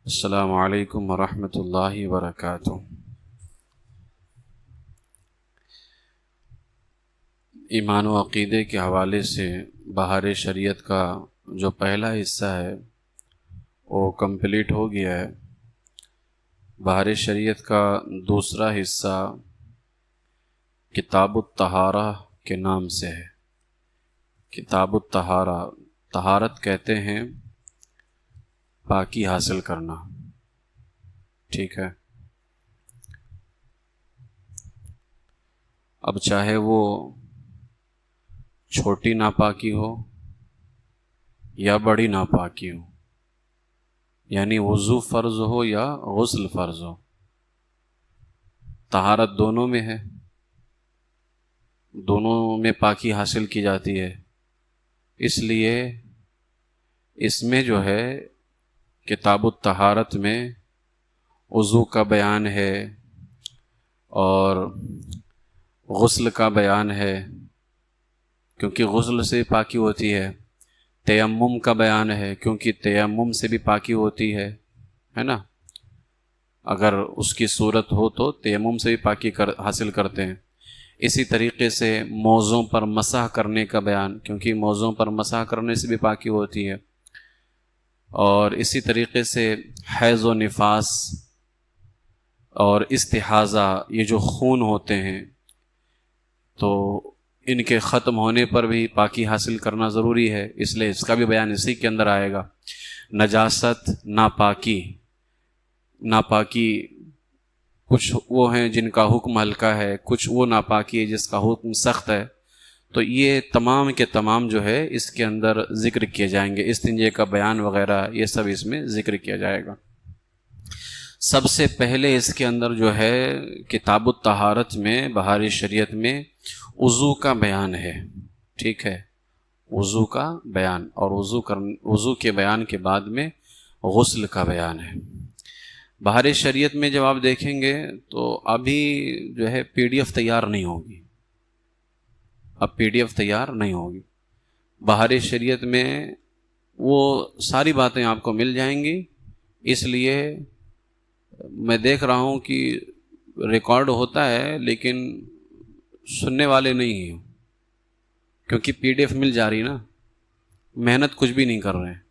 السلام علیکم ورحمۃ اللہ وبرکاتہ۔ ایمان و عقیدے کے حوالے سے بہار شریعت کا جو پہلا حصہ ہے وہ کمپلیٹ ہو گیا ہے۔ بہار شریعت کا دوسرا حصہ کتاب الطہارہ کے نام سے ہے۔ کتاب الطہارہ، طہارت کہتے ہیں پاکی حاصل کرنا، ٹھیک ہے۔ اب چاہے وہ چھوٹی ناپاکی ہو یا بڑی ناپاکی ہو، یعنی وضو فرض ہو یا غسل فرض ہو، طہارت دونوں میں ہے، دونوں میں پاکی حاصل کی جاتی ہے۔ اس لیے اس میں جو ہے کتاب الطہارت میں وضو کا بیان ہے اور غسل کا بیان ہے، کیونکہ غسل سے پاکی ہوتی ہے۔ تیمم کا بیان ہے، کیونکہ تیمم سے بھی پاکی ہوتی ہے نا۔ اگر اس کی صورت ہو تو تیمم سے بھی پاکی حاصل کرتے ہیں۔ اسی طریقے سے موضوع پر مسح کرنے کا بیان، کیونکہ موضوع پر مسح کرنے سے بھی پاکی ہوتی ہے۔ اور اسی طریقے سے حیض و نفاس اور استحاضہ، یہ جو خون ہوتے ہیں تو ان کے ختم ہونے پر بھی پاکی حاصل کرنا ضروری ہے، اس لیے اس کا بھی بیان اسی کے اندر آئے گا۔ نجاست، ناپاکی کچھ وہ ہیں جن کا حکم ہلکا ہے، کچھ وہ ناپاکی ہے جس کا حکم سخت ہے، تو یہ تمام کے تمام جو ہے اس کے اندر ذکر کیے جائیں گے۔ استنجے کا بیان وغیرہ یہ سب اس میں ذکر کیا جائے گا۔ سب سے پہلے اس کے اندر جو ہے کتاب الطہارت میں، بہار شریعت میں وضو کا بیان ہے، ٹھیک ہے، وضو کا بیان، اور وضو کے بیان کے بعد میں غسل کا بیان ہے۔ بہار شریعت میں جب آپ دیکھیں گے تو ابھی جو ہے پی ڈی ایف تیار نہیں ہوگی، اب پی ڈی ایف تیار نہیں ہوگی۔ بہار شریعت میں وہ ساری باتیں آپ کو مل جائیں گی، اس لیے میں دیکھ رہا ہوں کہ ریکارڈ ہوتا ہے لیکن سننے والے نہیں ہیں، کیونکہ پی ڈی ایف مل جا رہی نا، محنت کچھ بھی نہیں کر رہے ہیں۔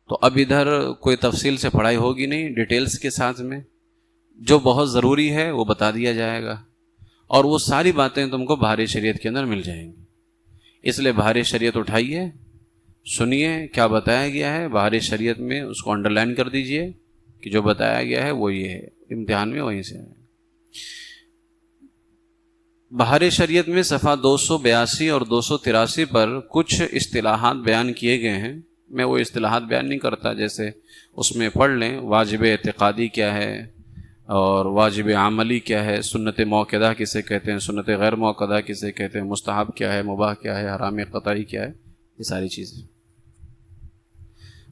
تو اب ادھر کوئی تفصیل سے پڑھائی ہوگی نہیں، ڈیٹیلز کے ساتھ میں جو بہت ضروری ہے وہ بتا دیا جائے گا، اور وہ ساری باتیں تم کو بہار شریعت کے اندر مل جائیں گی۔ اس لیے بہار شریعت اٹھائیے، سنیے کیا بتایا گیا ہے بہار شریعت میں، اس کو انڈر لائن کر دیجئے کہ جو بتایا گیا ہے وہ یہ ہے، امتحان میں وہیں سے ہے۔ بہار شریعت میں صفحہ 282 اور 283 پر کچھ اصطلاحات بیان کیے گئے ہیں۔ میں وہ اصطلاحات بیان نہیں کرتا، جیسے اس میں پڑھ لیں واجب اعتقادی کیا ہے اور واجب عملی کیا ہے، سنت موقدہ کسے کہتے ہیں، سنت غیر موقدہ کسے کہتے ہیں، مستحب کیا ہے، مباح کیا ہے، حرام قطعی کیا ہے، یہ ساری چیزیں۔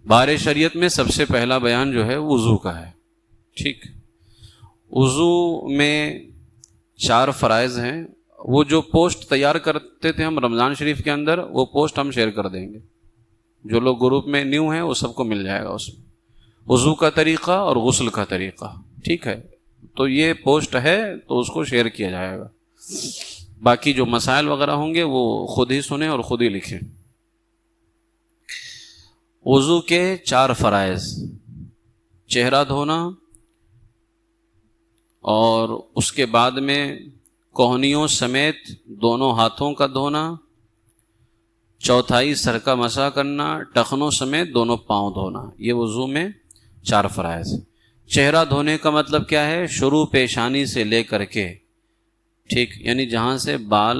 بہار شریعت میں سب سے پہلا بیان جو ہے وضو کا ہے، ٹھیک۔ وضو میں 4 فرائض ہیں۔ وہ جو پوسٹ تیار کرتے تھے ہم رمضان شریف کے اندر، وہ پوسٹ ہم شیئر کر دیں گے، جو لوگ گروپ میں نیو ہیں وہ سب کو مل جائے گا اس میں، وضو کا طریقہ اور غسل کا طریقہ، ٹھیک ہے۔ تو یہ پوسٹ ہے تو اس کو شیئر کیا جائے گا۔ باقی جو مسائل وغیرہ ہوں گے وہ خود ہی سنیں اور خود ہی لکھیں۔ وضو کے 4 فرائض: چہرہ دھونا، اور اس کے بعد میں کوہنیوں سمیت دونوں ہاتھوں کا دھونا، چوتھائی سر کا مسح کرنا، ٹخنوں سمیت دونوں پاؤں دھونا، یہ وضو میں 4 فرائض۔ چہرہ دھونے کا مطلب کیا ہے؟ شروع پیشانی سے لے کر کے، ٹھیک، یعنی جہاں سے بال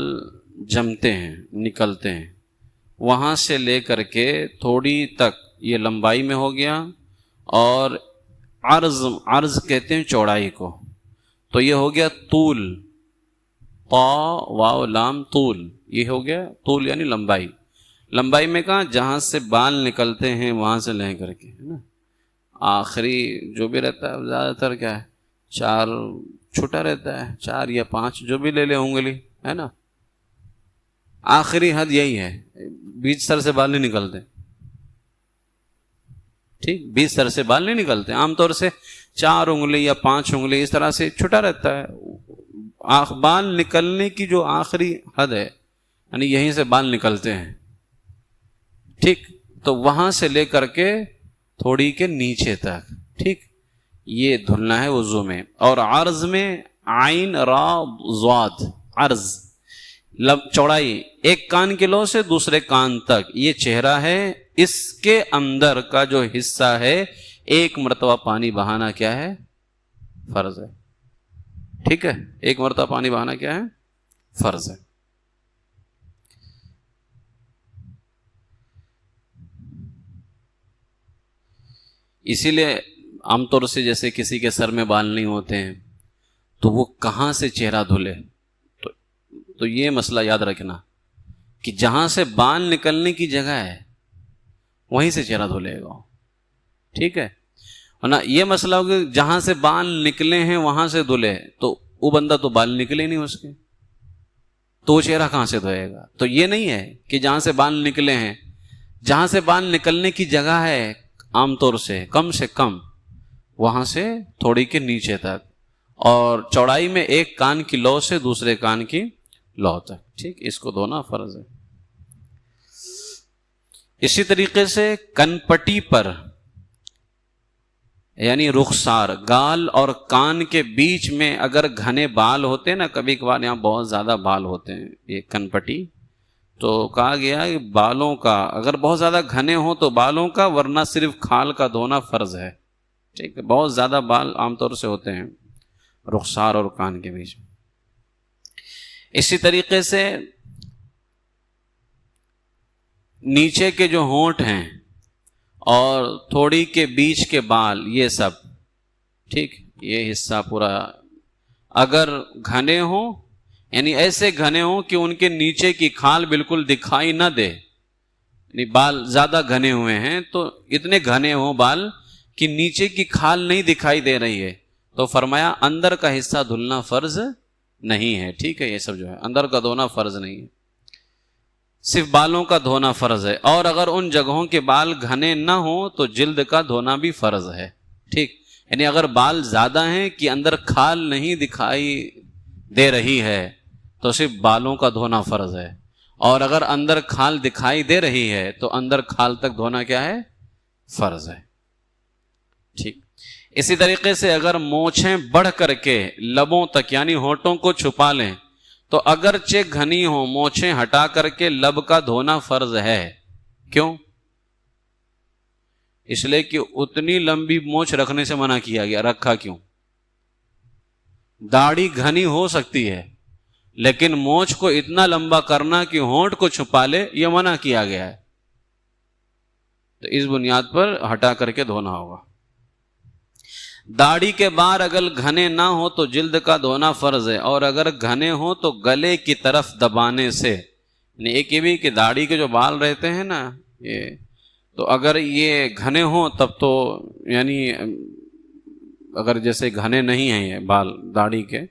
جمتے ہیں، نکلتے ہیں، وہاں سے لے کر کے تھوڑی تک، یہ لمبائی میں ہو گیا، اور عرض کہتے ہیں چوڑائی کو، تو یہ ہو گیا طول، طا واو لام طول، یہ ہو گیا طول یعنی لمبائی۔ لمبائی میں کہاں؟ جہاں سے بال نکلتے ہیں وہاں سے لے کر کے، ہے نا، آخری جو بھی رہتا ہے زیادہ تر کیا ہے 4 چھوٹا رہتا ہے، 4 یا 5 جو بھی لے لے انگلی، ہے نا، آخری حد یہی ہے، بیچ سر سے بال نہیں نکلتے۔ ٹھیک 20 سر سے بال نہیں نکلتے، عام طور سے 4 انگلی یا 5 انگلی اس طرح سے چھٹا رہتا ہے۔ بال نکلنے کی جو آخری حد ہے یعنی یہیں سے بال نکلتے ہیں، ٹھیک، تو وہاں سے لے کر کے تھوڑی کے نیچے تک، ٹھیک، یہ دھلنا ہے وضو میں۔ اور عرض میں عین را ضاد، عرض چوڑائی ایک کان کی لو سے دوسرے کان تک، یہ چہرہ ہے، اس کے اندر کا جو حصہ ہے ایک مرتبہ پانی بہانا کیا ہے؟ فرض ہے، ٹھیک ہے، ایک مرتبہ پانی بہانا کیا ہے؟ فرض ہے۔ اسی لیے عام طور سے جیسے کسی کے سر میں بال نہیں ہوتے ہیں تو وہ کہاں سے چہرہ دھلے، تو یہ مسئلہ یاد رکھنا کہ جہاں سے بال نکلنے کی جگہ ہے وہیں سے چہرہ دھلے گا، ٹھیک ہے، ورنہ یہ مسئلہ ہوگا جہاں سے بال نکلے ہیں وہاں سے دھلے تو وہ بندہ تو بال نکلے نہیں اس کے، تو وہ چہرہ کہاں سے دھوئے گا؟ تو یہ نہیں ہے کہ جہاں سے بال نکلے ہیں، جہاں سے بال نکلنے کی جگہ ہے عام طور سے کم وہاں سے تھوڑی کے نیچے تک، اور چوڑائی میں ایک کان کی لو سے دوسرے کان کی لو تک، ٹھیک، اس کو دھونا فرض ہے۔ اسی طریقے سے کن پٹی پر یعنی رخسار، گال اور کان کے بیچ میں اگر گھنے بال ہوتے ہیں نا، کبھی کبھار یہاں بہت زیادہ بال ہوتے ہیں، یہ کن پٹی، تو کہا گیا کہ بالوں کا اگر بہت زیادہ گھنے ہوں تو بالوں کا، ورنہ صرف کھال کا دھونا فرض ہے، ٹھیک ہے، بہت زیادہ بال عام طور سے ہوتے ہیں رخسار اور کان کے بیچ میں۔ اسی طریقے سے نیچے کے جو ہونٹ ہیں اور تھوڑی کے بیچ کے بال، یہ سب، ٹھیک، یہ حصہ پورا اگر گھنے ہوں، یعنی ایسے گھنے ہوں کہ ان کے نیچے کی کھال بالکل دکھائی نہ دے، یعنی بال زیادہ گھنے ہوئے ہیں تو اتنے گھنے ہوں بال کہ نیچے کی کھال نہیں دکھائی دے رہی ہے، تو فرمایا اندر کا حصہ دھلنا فرض نہیں ہے، ٹھیک ہے، یہ سب جو ہے اندر کا دھونا فرض نہیں ہے، صرف بالوں کا دھونا فرض ہے۔ اور اگر ان جگہوں کے بال گھنے نہ ہوں تو جلد کا دھونا بھی فرض ہے، ٹھیک، یعنی اگر بال زیادہ ہیں کہ اندر کھال نہیں دکھائی دے رہی ہے تو صرف بالوں کا دھونا فرض ہے، اور اگر اندر کھال دکھائی دے رہی ہے تو اندر کھال تک دھونا کیا ہے؟ فرض ہے، ٹھیک۔ اسی طریقے سے اگر مونچھیں بڑھ کر کے لبوں تک یعنی ہونٹوں کو چھپا لیں تو اگرچہ گھنی ہوں مونچھیں ہٹا کر کے لب کا دھونا فرض ہے۔ کیوں؟ اس لیے کہ اتنی لمبی مونچھ رکھنے سے منع کیا گیا، رکھا کیوں؟ داڑھی گھنی ہو سکتی ہے لیکن مونچھ کو اتنا لمبا کرنا کہ ہونٹ کو چھپا لے، یہ منع کیا گیا ہے، تو اس بنیاد پر ہٹا کر کے دھونا ہوگا۔ داڑھی کے بار اگر گھنے نہ ہو تو جلد کا دھونا فرض ہے، اور اگر گھنے ہو تو گلے کی طرف دبانے سے، یعنی ایک یہ بھی کہ داڑھی کے جو بال رہتے ہیں نا یہ، تو اگر یہ گھنے ہوں تب تو یعنی اگر جیسے گھنے نہیں ہیں یہ بال داڑھی کے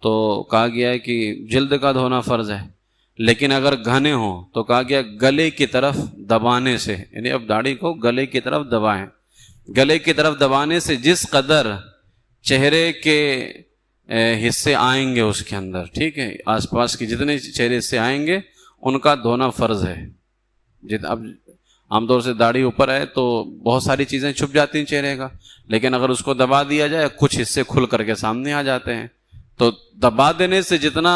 تو کہا گیا ہے کہ جلد کا دھونا فرض ہے، لیکن اگر گھنے ہوں تو کہا گیا گلے کی طرف دبانے سے، یعنی اب داڑھی کو گلے کی طرف دبائیں، گلے کی طرف دبانے سے جس قدر چہرے کے حصے آئیں گے اس کے اندر، ٹھیک ہے، آس پاس کے جتنے چہرے حصے آئیں گے ان کا دھونا فرض ہے۔ اب عام طور سے داڑھی اوپر ہے تو بہت ساری چیزیں چھپ جاتی ہیں چہرے کا، لیکن اگر اس کو دبا دیا جائے کچھ حصے کھل کر کے سامنے آ جاتے ہیں، تو دبا دینے سے جتنا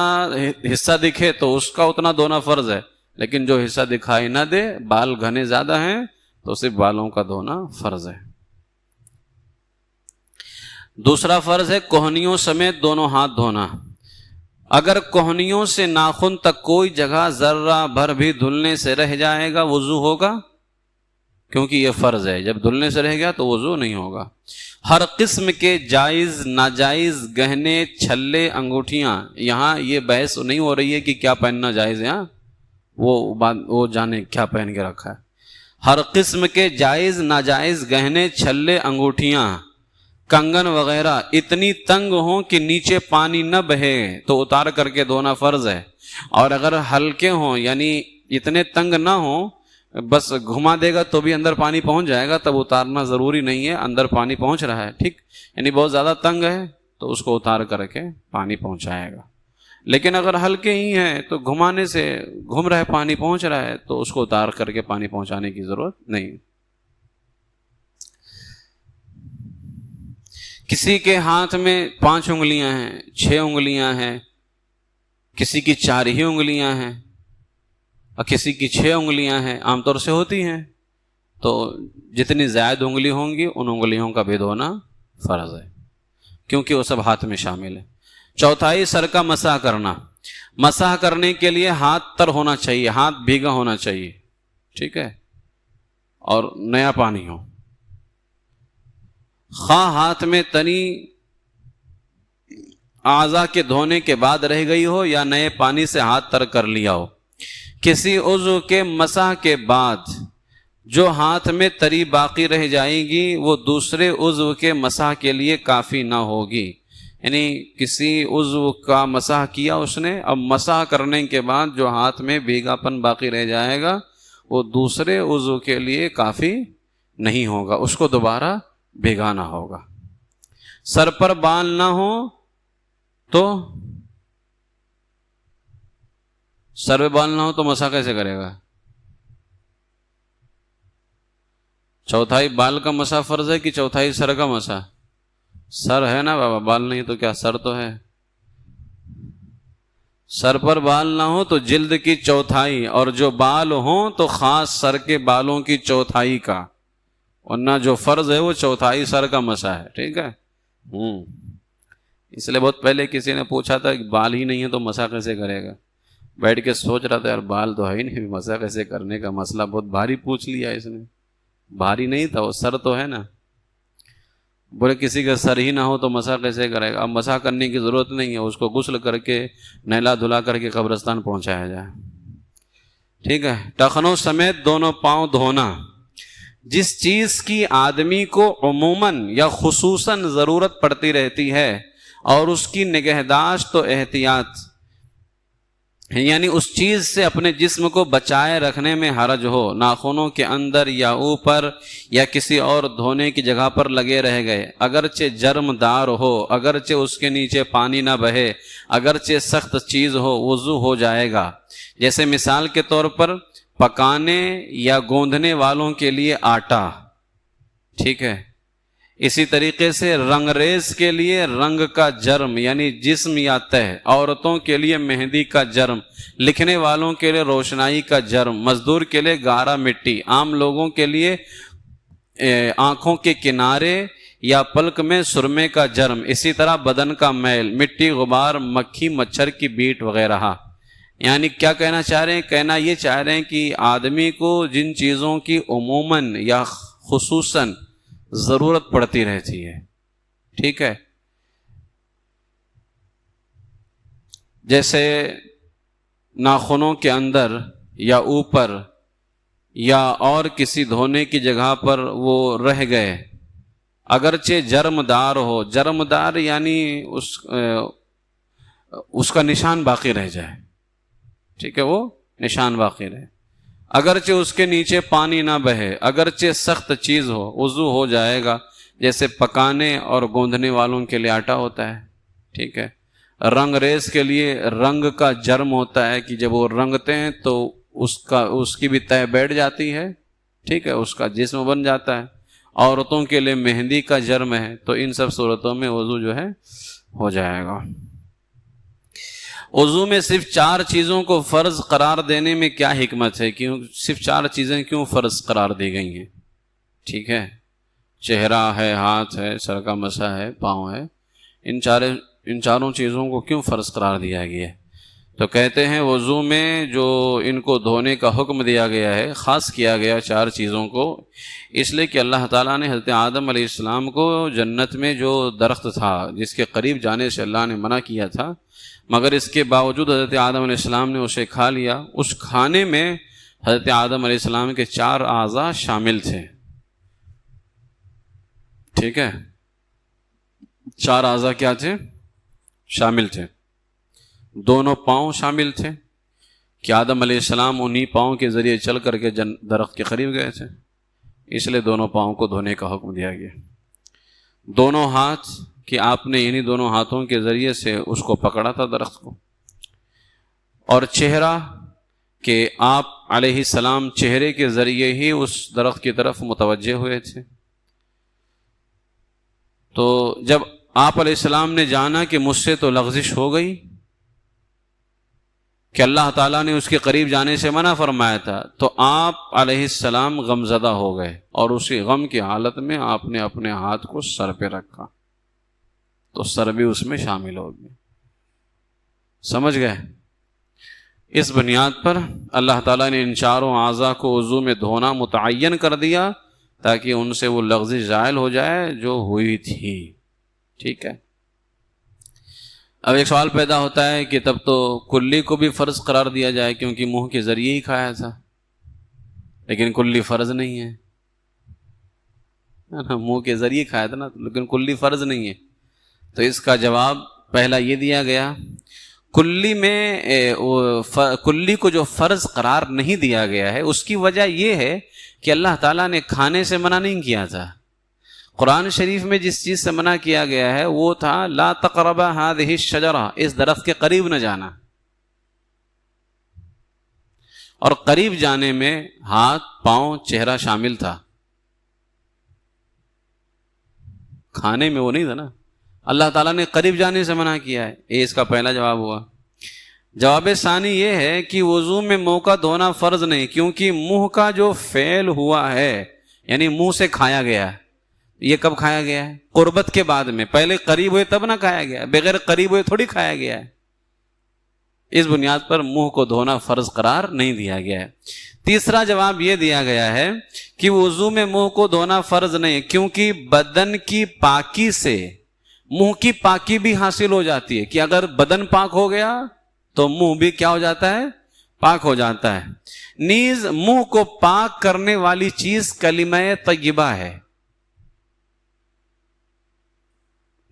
حصہ دکھے تو اس کا اتنا دھونا فرض ہے، لیکن جو حصہ دکھائی نہ دے، بال گھنے زیادہ ہیں تو صرف بالوں کا دھونا فرض ہے۔ دوسرا فرض ہے کوہنیوں سمیت دونوں ہاتھ دھونا۔ اگر کوہنیوں سے ناخن تک کوئی جگہ ذرہ بھر بھی دھلنے سے رہ جائے گا وضو ہوگا؟ کیونکہ یہ فرض ہے، جب دھلنے سے رہ گیا تو وضو نہیں ہوگا۔ ہر قسم کے جائز ناجائز گہنے، چھلے، انگوٹھیاں، یہاں یہ بحث نہیں ہو رہی ہے کہ کیا پہننا جائز ہے، وہ جانے کیا پہن کے رکھا ہے۔ ہر قسم کے جائز ناجائز گہنے، چھلے، انگوٹھیاں، کنگن وغیرہ اتنی تنگ ہوں کہ نیچے پانی نہ بہے تو اتار کر کے دھونا فرض ہے، اور اگر ہلکے ہوں یعنی اتنے تنگ نہ ہوں بس گھما دے گا تو بھی اندر پانی پہنچ جائے گا، تب اتارنا ضروری نہیں ہے، اندر پانی پہنچ رہا ہے، ٹھیک، یعنی بہت زیادہ تنگ ہے تو اس کو اتار کر کے پانی پہنچائے گا۔ لیکن اگر ہلکے ہی ہیں تو گھمانے سے گھوم رہا ہے، پانی پہنچ رہا ہے، تو اس کو اتار کر کے پانی پہنچانے کی ضرورت نہیں۔ کسی کے ہاتھ میں 5 انگلیاں ہیں، 6 انگلیاں ہیں، کسی کی 4 ہی انگلیاں ہیں اور کسی کی 6 انگلیاں ہیں، عام طور سے ہوتی ہیں، تو جتنی زائد انگلی ہوں گی ان انگلیوں کا بھی دھونا فرض ہے، کیونکہ وہ سب ہاتھ میں شامل ہے۔ چوتھائی سر کا مسح کرنا، مسح کرنے کے لیے ہاتھ تر ہونا چاہیے، ہاتھ بھیگا ہونا چاہیے، ٹھیک ہے، اور نیا پانی ہو، خواہ ہاتھ میں تنی اعضاء کے دھونے کے بعد رہ گئی ہو یا نئے پانی سے ہاتھ تر کر لیا ہو۔ کسی عضو کے مسح کے بعد جو ہاتھ میں تری باقی رہ جائے گی وہ دوسرے عضو کے مسح کے لیے کافی نہ ہوگی، یعنی کسی عضو کا مسح کیا اس نے، اب مسح کرنے کے بعد جو ہاتھ میں بھیگا پن باقی رہ جائے گا وہ دوسرے عضو کے لیے کافی نہیں ہوگا، اس کو دوبارہ بھیگانا ہوگا۔ سر پر بال نہ ہو تو سر پہ بال نہ ہو تو مسح کیسے کرے گا؟ چوتھائی بال کا مسح فرض ہے کہ چوتھائی سر کا مسح؟ سر ہے نا بابا، بال نہیں تو کیا، سر تو ہے۔ سر پر بال نہ ہو تو جلد کی چوتھائی، اور جو بال ہوں تو خاص سر کے بالوں کی چوتھائی کا، ورنہ جو فرض ہے وہ چوتھائی سر کا مسح ہے، ٹھیک ہے۔ اس لیے بہت پہلے کسی نے پوچھا تھا کہ بال ہی نہیں ہے تو مسح کیسے کرے گا، بیٹھ کے سوچ رہا تھا یار بال تو ہے ہی نہیں، مسح کیسے کرنے کا، مسئلہ بہت بھاری پوچھ لیا اس نے۔ بھاری نہیں تھا وہ، سر تو ہے نا، بولے کسی کا سر ہی نہ ہو تو مسح کیسے کرے گا؟ اب مسح کرنے کی ضرورت نہیں ہے، اس کو غسل کر کے نہلا دھلا کر کے قبرستان پہنچایا جائے، ٹھیک ہے۔ ٹخنوں سمیت دونوں پاؤں دھونا، جس چیز کی آدمی کو عموماً یا خصوصاً ضرورت پڑتی رہتی ہے اور اس کی نگہداشت و احتیاط، یعنی اس چیز سے اپنے جسم کو بچائے رکھنے میں حرج ہو، ناخنوں کے اندر یا اوپر یا کسی اور دھونے کی جگہ پر لگے رہ گئے، اگرچہ جرم دار ہو، اگرچہ اس کے نیچے پانی نہ بہے، اگرچہ سخت چیز ہو، وضو ہو جائے گا۔ جیسے مثال کے طور پر پکانے یا گوندھنے والوں کے لیے آٹا، ٹھیک ہے۔ اسی طریقے سے رنگ ریز کے لیے رنگ کا جرم یعنی جسم یا تہ، عورتوں کے لیے مہندی کا جرم، لکھنے والوں کے لیے روشنائی کا جرم، مزدور کے لیے گارا مٹی، عام لوگوں کے لیے آنکھوں کے کنارے یا پلک میں سرمے کا جرم، اسی طرح بدن کا میل، مٹی، غبار، مکھی، مچھر کی بیٹ وغیرہ۔ یعنی کیا کہنا چاہ رہے ہیں؟ کہنا یہ چاہ رہے ہیں کہ آدمی کو جن چیزوں کی عموماً یا خصوصاً ضرورت پڑتی رہتی ہے، ٹھیک ہے، جیسے ناخنوں کے اندر یا اوپر یا اور کسی دھونے کی جگہ پر وہ رہ گئے، اگرچہ جرم دار ہو، جرم دار یعنی اس کا نشان باقی رہ جائے، ٹھیک ہے، وہ نشان باقی رہے، اگرچہ اس کے نیچے پانی نہ بہے، اگرچہ سخت چیز ہو، وضو ہو جائے گا، جیسے پکانے اور گوندھنے والوں کے لیے آٹا ہوتا ہے، ٹھیک ہے۔ رنگ ریز کے لیے رنگ کا جرم ہوتا ہے کہ جب وہ رنگتے ہیں تو اس کی بھی تہ بیٹھ جاتی ہے، ٹھیک ہے، اس کا جسم بن جاتا ہے۔ عورتوں کے لیے مہندی کا جرم ہے، تو ان سب صورتوں میں وضو جو ہے ہو جائے گا۔ وضو میں صرف 4 چیزوں کو فرض قرار دینے میں کیا حکمت ہے؟ کیوں صرف 4 چیزیں کیوں فرض قرار دی گئی ہیں؟ ٹھیک ہے، چہرہ ہے، ہاتھ ہے، سر کا مسح ہے، پاؤں ہے، ان چاروں چیزوں کو کیوں فرض قرار دیا گیا ہے؟ تو کہتے ہیں وضو میں جو ان کو دھونے کا حکم دیا گیا ہے، خاص کیا گیا 4 چیزوں کو، اس لیے کہ اللہ تعالیٰ نے حضرت آدم علیہ السلام کو جنت میں جو درخت تھا جس کے قریب جانے سے اللہ نے منع کیا تھا، مگر اس کے باوجود حضرت آدم علیہ السلام نے اسے کھا لیا۔ اس کھانے میں حضرت آدم علیہ السلام کے 4 اعضاء شامل تھے، ٹھیک ہے، 4 اعضاء کیا تھے؟ شامل تھے۔ دونوں پاؤں شامل تھے، کہ آدم علیہ السلام انہی پاؤں کے ذریعے چل کر کے درخت کے قریب گئے تھے، اس لیے دونوں پاؤں کو دھونے کا حکم دیا گیا۔ دونوں ہاتھ کہ آپ نے انہی دونوں ہاتھوں کے ذریعے سے اس کو پکڑا تھا درخت کو، اور چہرہ کہ آپ علیہ السلام چہرے کے ذریعے ہی اس درخت کی طرف متوجہ ہوئے تھے۔ تو جب آپ علیہ السلام نے جانا کہ مجھ سے تو لغزش ہو گئی، کہ اللہ تعالیٰ نے اس کے قریب جانے سے منع فرمایا تھا، تو آپ علیہ السلام غمزدہ ہو گئے، اور اسی غم کی حالت میں آپ نے اپنے ہاتھ کو سر پہ رکھا، تو سر بھی اس میں شامل ہو گیا۔ سمجھ گئے؟ اس بنیاد پر اللہ تعالیٰ نے ان چاروں اعضاء کو وضو میں دھونا متعین کر دیا تاکہ ان سے وہ لغزش زائل ہو جائے جو ہوئی تھی۔ ٹھیک ہے، اب ایک سوال پیدا ہوتا ہے کہ تب تو کلی کو بھی فرض قرار دیا جائے کیونکہ منہ کے ذریعے ہی کھایا تھا، لیکن کلی فرض نہیں ہے نا، منہ کے ذریعے کھایا تھا نا، لیکن کلی فرض نہیں ہے۔ تو اس کا جواب پہلا یہ دیا گیا، کلی میں کلی کو جو فرض قرار نہیں دیا گیا ہے اس کی وجہ یہ ہے کہ اللہ تعالیٰ نے کھانے سے منع نہیں کیا تھا۔ قرآن شریف میں جس چیز سے منع کیا گیا ہے وہ تھا لا تقربا هذه الشجرہ، اس درخت کے قریب نہ جانا، اور قریب جانے میں ہاتھ، پاؤں، چہرہ شامل تھا، کھانے میں وہ نہیں تھا نا۔ اللہ تعالیٰ نے قریب جانے سے منع کیا ہے، یہ اس کا پہلا جواب ہوا۔ جواب ثانی یہ ہے کہ وضو میں منہ کا دھونا فرض نہیں، کیونکہ منہ کا جو فعل ہوا ہے یعنی منہ سے کھایا گیا ہے، یہ کب کھایا گیا ہے؟ قربت کے بعد میں، پہلے قریب ہوئے تب نہ کھایا گیا، بغیر قریب ہوئے تھوڑی کھایا گیا ہے۔ اس بنیاد پر منہ کو دھونا فرض قرار نہیں دیا گیا ہے۔ تیسرا جواب یہ دیا گیا ہے کہ وضو میں منہ کو دھونا فرض نہیں، کیونکہ بدن کی پاکی سے منہ کی پاکی بھی حاصل ہو جاتی ہے، کہ اگر بدن پاک ہو گیا تو منہ بھی کیا ہو جاتا ہے؟ پاک ہو جاتا ہے۔ نیز منہ کو پاک کرنے والی چیز کلمہ طیبہ ہے۔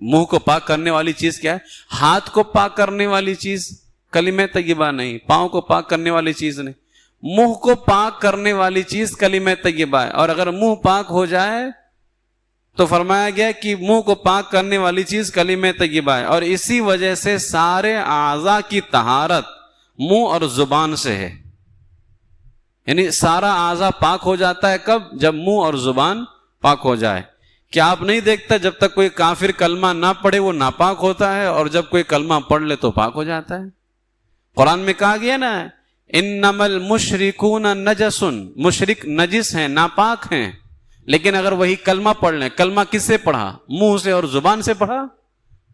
منہ کو پاک کرنے والی چیز کیا ہے؟ ہاتھ کو پاک کرنے والی چیز کلمہ طیبہ نہیں، پاؤں کو پاک کرنے والی چیز نہیں، منہ کو پاک کرنے والی چیز کلمہ طیبہ ہے۔ اور اگر منہ پاک ہو جائے تو فرمایا گیا کہ منہ کو پاک کرنے والی چیز کلمہ طیبہ ہے، اور اسی وجہ سے سارے اعضاء کی طہارت منہ اور زبان سے ہے، یعنی سارا اعضاء پاک ہو جاتا ہے کب؟ جب منہ اور زبان پاک ہو جائے۔ کیا آپ نہیں دیکھتا جب تک کوئی کافر کلمہ نہ پڑھے وہ ناپاک ہوتا ہے، اور جب کوئی کلمہ پڑھ لے تو پاک ہو جاتا ہے؟ قرآن میں کہا گیا نا انما المشرکون نجس، مشرک نجس ہیں، ناپاک ہیں، لیکن اگر وہی کلمہ پڑھ لیں، کلمہ کس سے پڑھا؟ منہ سے اور زبان سے پڑھا،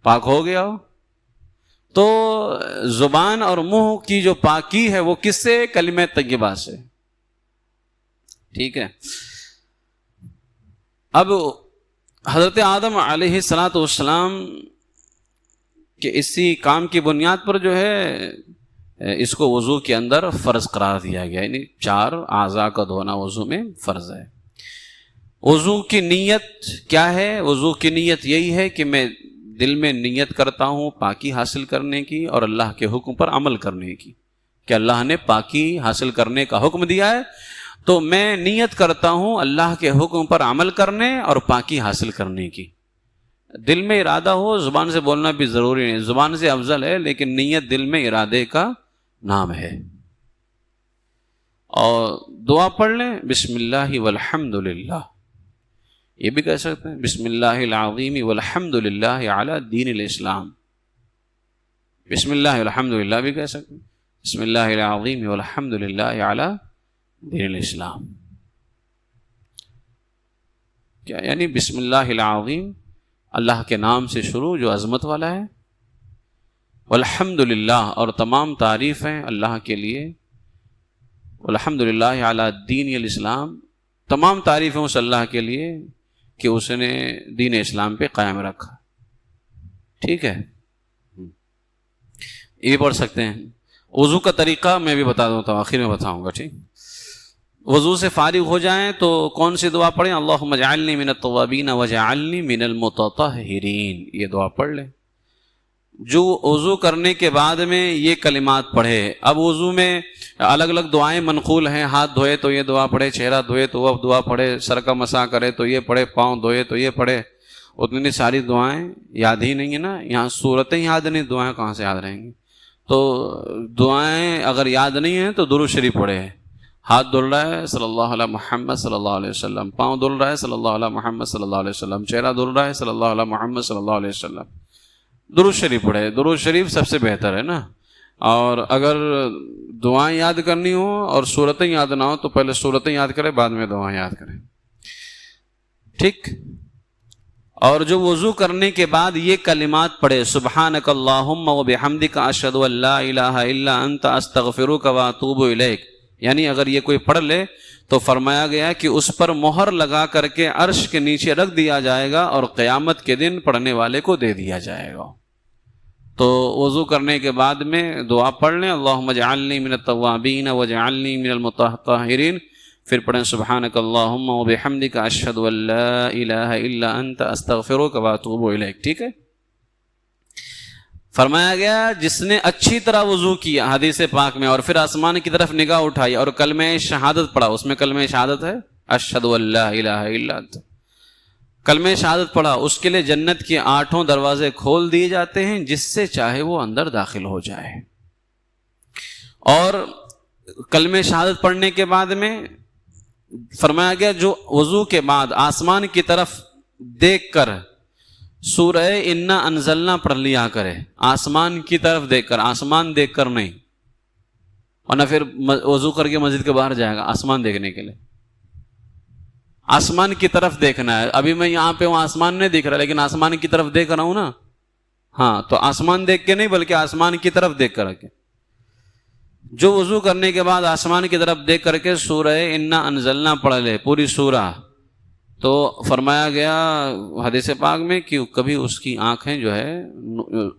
پاک ہو گیا ہو۔ تو زبان اور منہ کی جو پاکی ہے وہ کس سے؟ کلمہ طیبہ سے۔ ٹھیک ہے، اب حضرت آدم علیہ الصلاۃ والسلام کے اسی کام کی بنیاد پر جو ہے اس کو وضو کے اندر فرض قرار دیا گیا، یعنی 4 اعضاء کا دھونا وضو میں فرض ہے۔ وضو کی نیت کیا ہے؟ وضو کی نیت یہی ہے کہ میں دل میں نیت کرتا ہوں پاکی حاصل کرنے کی اور اللہ کے حکم پر عمل کرنے کی، کہ اللہ نے پاکی حاصل کرنے کا حکم دیا ہے تو میں نیت کرتا ہوں اللہ کے حکم پر عمل کرنے اور پاکی حاصل کرنے کی۔ دل میں ارادہ ہو، زبان سے بولنا بھی ضروری نہیں، زبان سے افضل ہے، لیکن نیت دل میں ارادے کا نام ہے۔ اور دعا پڑھ لیں بسم اللہ والحمد للہ، یہ بھی کہہ سکتے ہیں بسم اللہ العظیم والحمد للہ علی دین الاسلام، بسم اللہ والحمد للہ بھی کہہ سکتے ہیں، بسم اللہ العظیم والحمد للہ علی دین الاسلام۔ کیا یعنی بسم اللہ العظیم، اللہ کے نام سے شروع جو عظمت والا ہے، والحمد للہ، اور تمام تعریفیں اللہ کے لیے، والحمد للہ علی دین الاسلام، تمام تعریفیں اس اللہ کے لیے کہ اس نے دین اسلام پہ قائم رکھا۔ ٹھیک ہے، یہ بھی پڑھ سکتے ہیں۔ وضو کا طریقہ میں بھی بتا دوں، تو آخر میں بتاؤں گا۔ ٹھیک، وضو سے فارغ ہو جائیں تو کون سی دعا پڑھیں؟ اللہم اجعلنی من التوابین واجعلنی من المتطہرین، یہ دعا پڑھ لیں۔ جو وضو کرنے کے بعد میں یہ کلمات پڑھے. اب وضو میں الگ الگ دعائیں منقول ہیں. ہاتھ دھوئے تو یہ دعا پڑھے, چہرہ دھوئے تو وہ دعا پڑھے, سر کا مسح کرے تو یہ پڑھے, پاؤں دھوئے تو یہ پڑھے. اتنی ساری دعائیں یاد ہی نہیں ہیں نا, یہاں صورتیں یاد نہیں, دعائیں کہاں سے یاد رہیں گی؟ تو دعائیں اگر یاد نہیں ہیں تو درود شریف پڑھے. ہاتھ دھل رہا ہے صلی اللہ علیہ محمد صلی اللہ علیہ وسلم, پاؤں دھل رہا ہے صلی اللہ علیہ محمد صلی اللہ علیہ وسلم, چہرہ دھل رہا ہے صلی اللہ علیہ محمد صلی اللہ علیہ وسلم. درود شریف پڑھے. درود شریف سب سے بہتر ہے نا. اور اگر دعائیں یاد کرنی ہو اور صورتیں یاد نہ ہو تو پہلے صورتیں یاد کرے, بعد میں دعائیں یاد کرے. ٹھیک. اور جو وضو کرنے کے بعد یہ کلمات پڑھے, سبحانک اللہم و بحمدک اشہد ان لا الہ الا انت استغفرک و اتوب الیک. یعنی اگر یہ کوئی پڑھ لے تو فرمایا گیا کہ اس پر مہر لگا کر کے عرش کے نیچے رکھ دیا جائے گا اور قیامت کے دن پڑھنے والے کو دے دیا جائے گا. تو وضو کرنے کے بعد میں دعا پڑھ لیں, اللہم اجعلنی من التوابین واجعلنی من المتطہرین. پھر پڑھیں سبحانک اللہم و بحمدک اشہد ان لا الہ الا انت استغفرک و اتوب الیک. ٹھیک ہے. فرمایا گیا جس نے اچھی طرح وضو کیا حدیث پاک میں, اور پھر آسمان کی طرف نگاہ اٹھائی اور کلمہ شہادت پڑھا, اس میں کلمہ شہادت ہے اشہد ان لا الہ الا انت, کلمہ شہادت پڑھا, اس کے لیے جنت کے 8 دروازے کھول دیے جاتے ہیں, جس سے چاہے وہ اندر داخل ہو جائے. اور کلمہ شہادت پڑھنے کے بعد میں فرمایا گیا جو وضو کے بعد آسمان کی طرف دیکھ کر سورہ انا انزلنا پڑھ لیا کرے. آسمان کی طرف دیکھ کر, آسمان دیکھ کر نہیں, ورنہ پھر وضو کر کے مسجد کے باہر جائے گا آسمان دیکھنے کے لیے. آسمان کی طرف دیکھنا ہے. ابھی میں یہاں پہ ہوں, آسمان نہیں دیکھ رہا, لیکن آسمان کی طرف دیکھ رہا ہوں نا. ہاں, تو آسمان دیکھ کے نہیں بلکہ آسمان کی طرف دیکھ کر کے. جو وضو کرنے کے بعد آسمان کی طرف دیکھ کر کے سورہ انا انزلنا پڑھ لے پوری سورہ, تو فرمایا گیا حدیث پاک میں کہ کبھی اس کی آنکھیں جو ہے,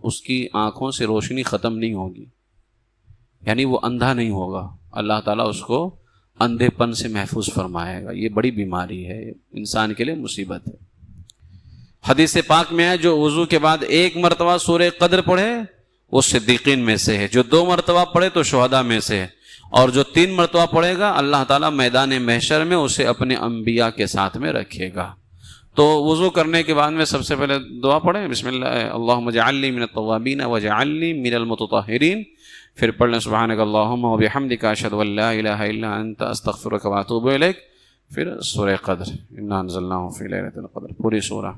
اس کی آنکھوں سے روشنی ختم نہیں ہوگی, یعنی وہ اندھا نہیں ہوگا. اللہ تعالیٰ اس کو اندھے پن سے محفوظ فرمائے گا. یہ بڑی بیماری ہے, انسان کے لیے مصیبت ہے. حدیث پاک میں ہے جو وضو کے بعد 1 مرتبہ سورہ قدر پڑھے وہ صدیقین میں سے ہے, جو 2 مرتبہ پڑھے تو شہداء میں سے ہے, اور جو 3 مرتبہ پڑھے گا اللہ تعالیٰ میدان محشر میں اسے اپنے انبیاء کے ساتھ میں رکھے گا. تو وضو کرنے کے بعد میں سب سے پہلے دعا پڑھیں, بسم اللہ اللہم اجعلنی من التوابین واجعلنی من المتطہرین. پھر پڑھ لیں سبحانک اللہم و بحمدک اشہد ان لا الہ الا انت استغفرک و اتوب الیک. پھر سورہ قدر انا انزلناہ فی لیلۃ القدر, پوری سورہ.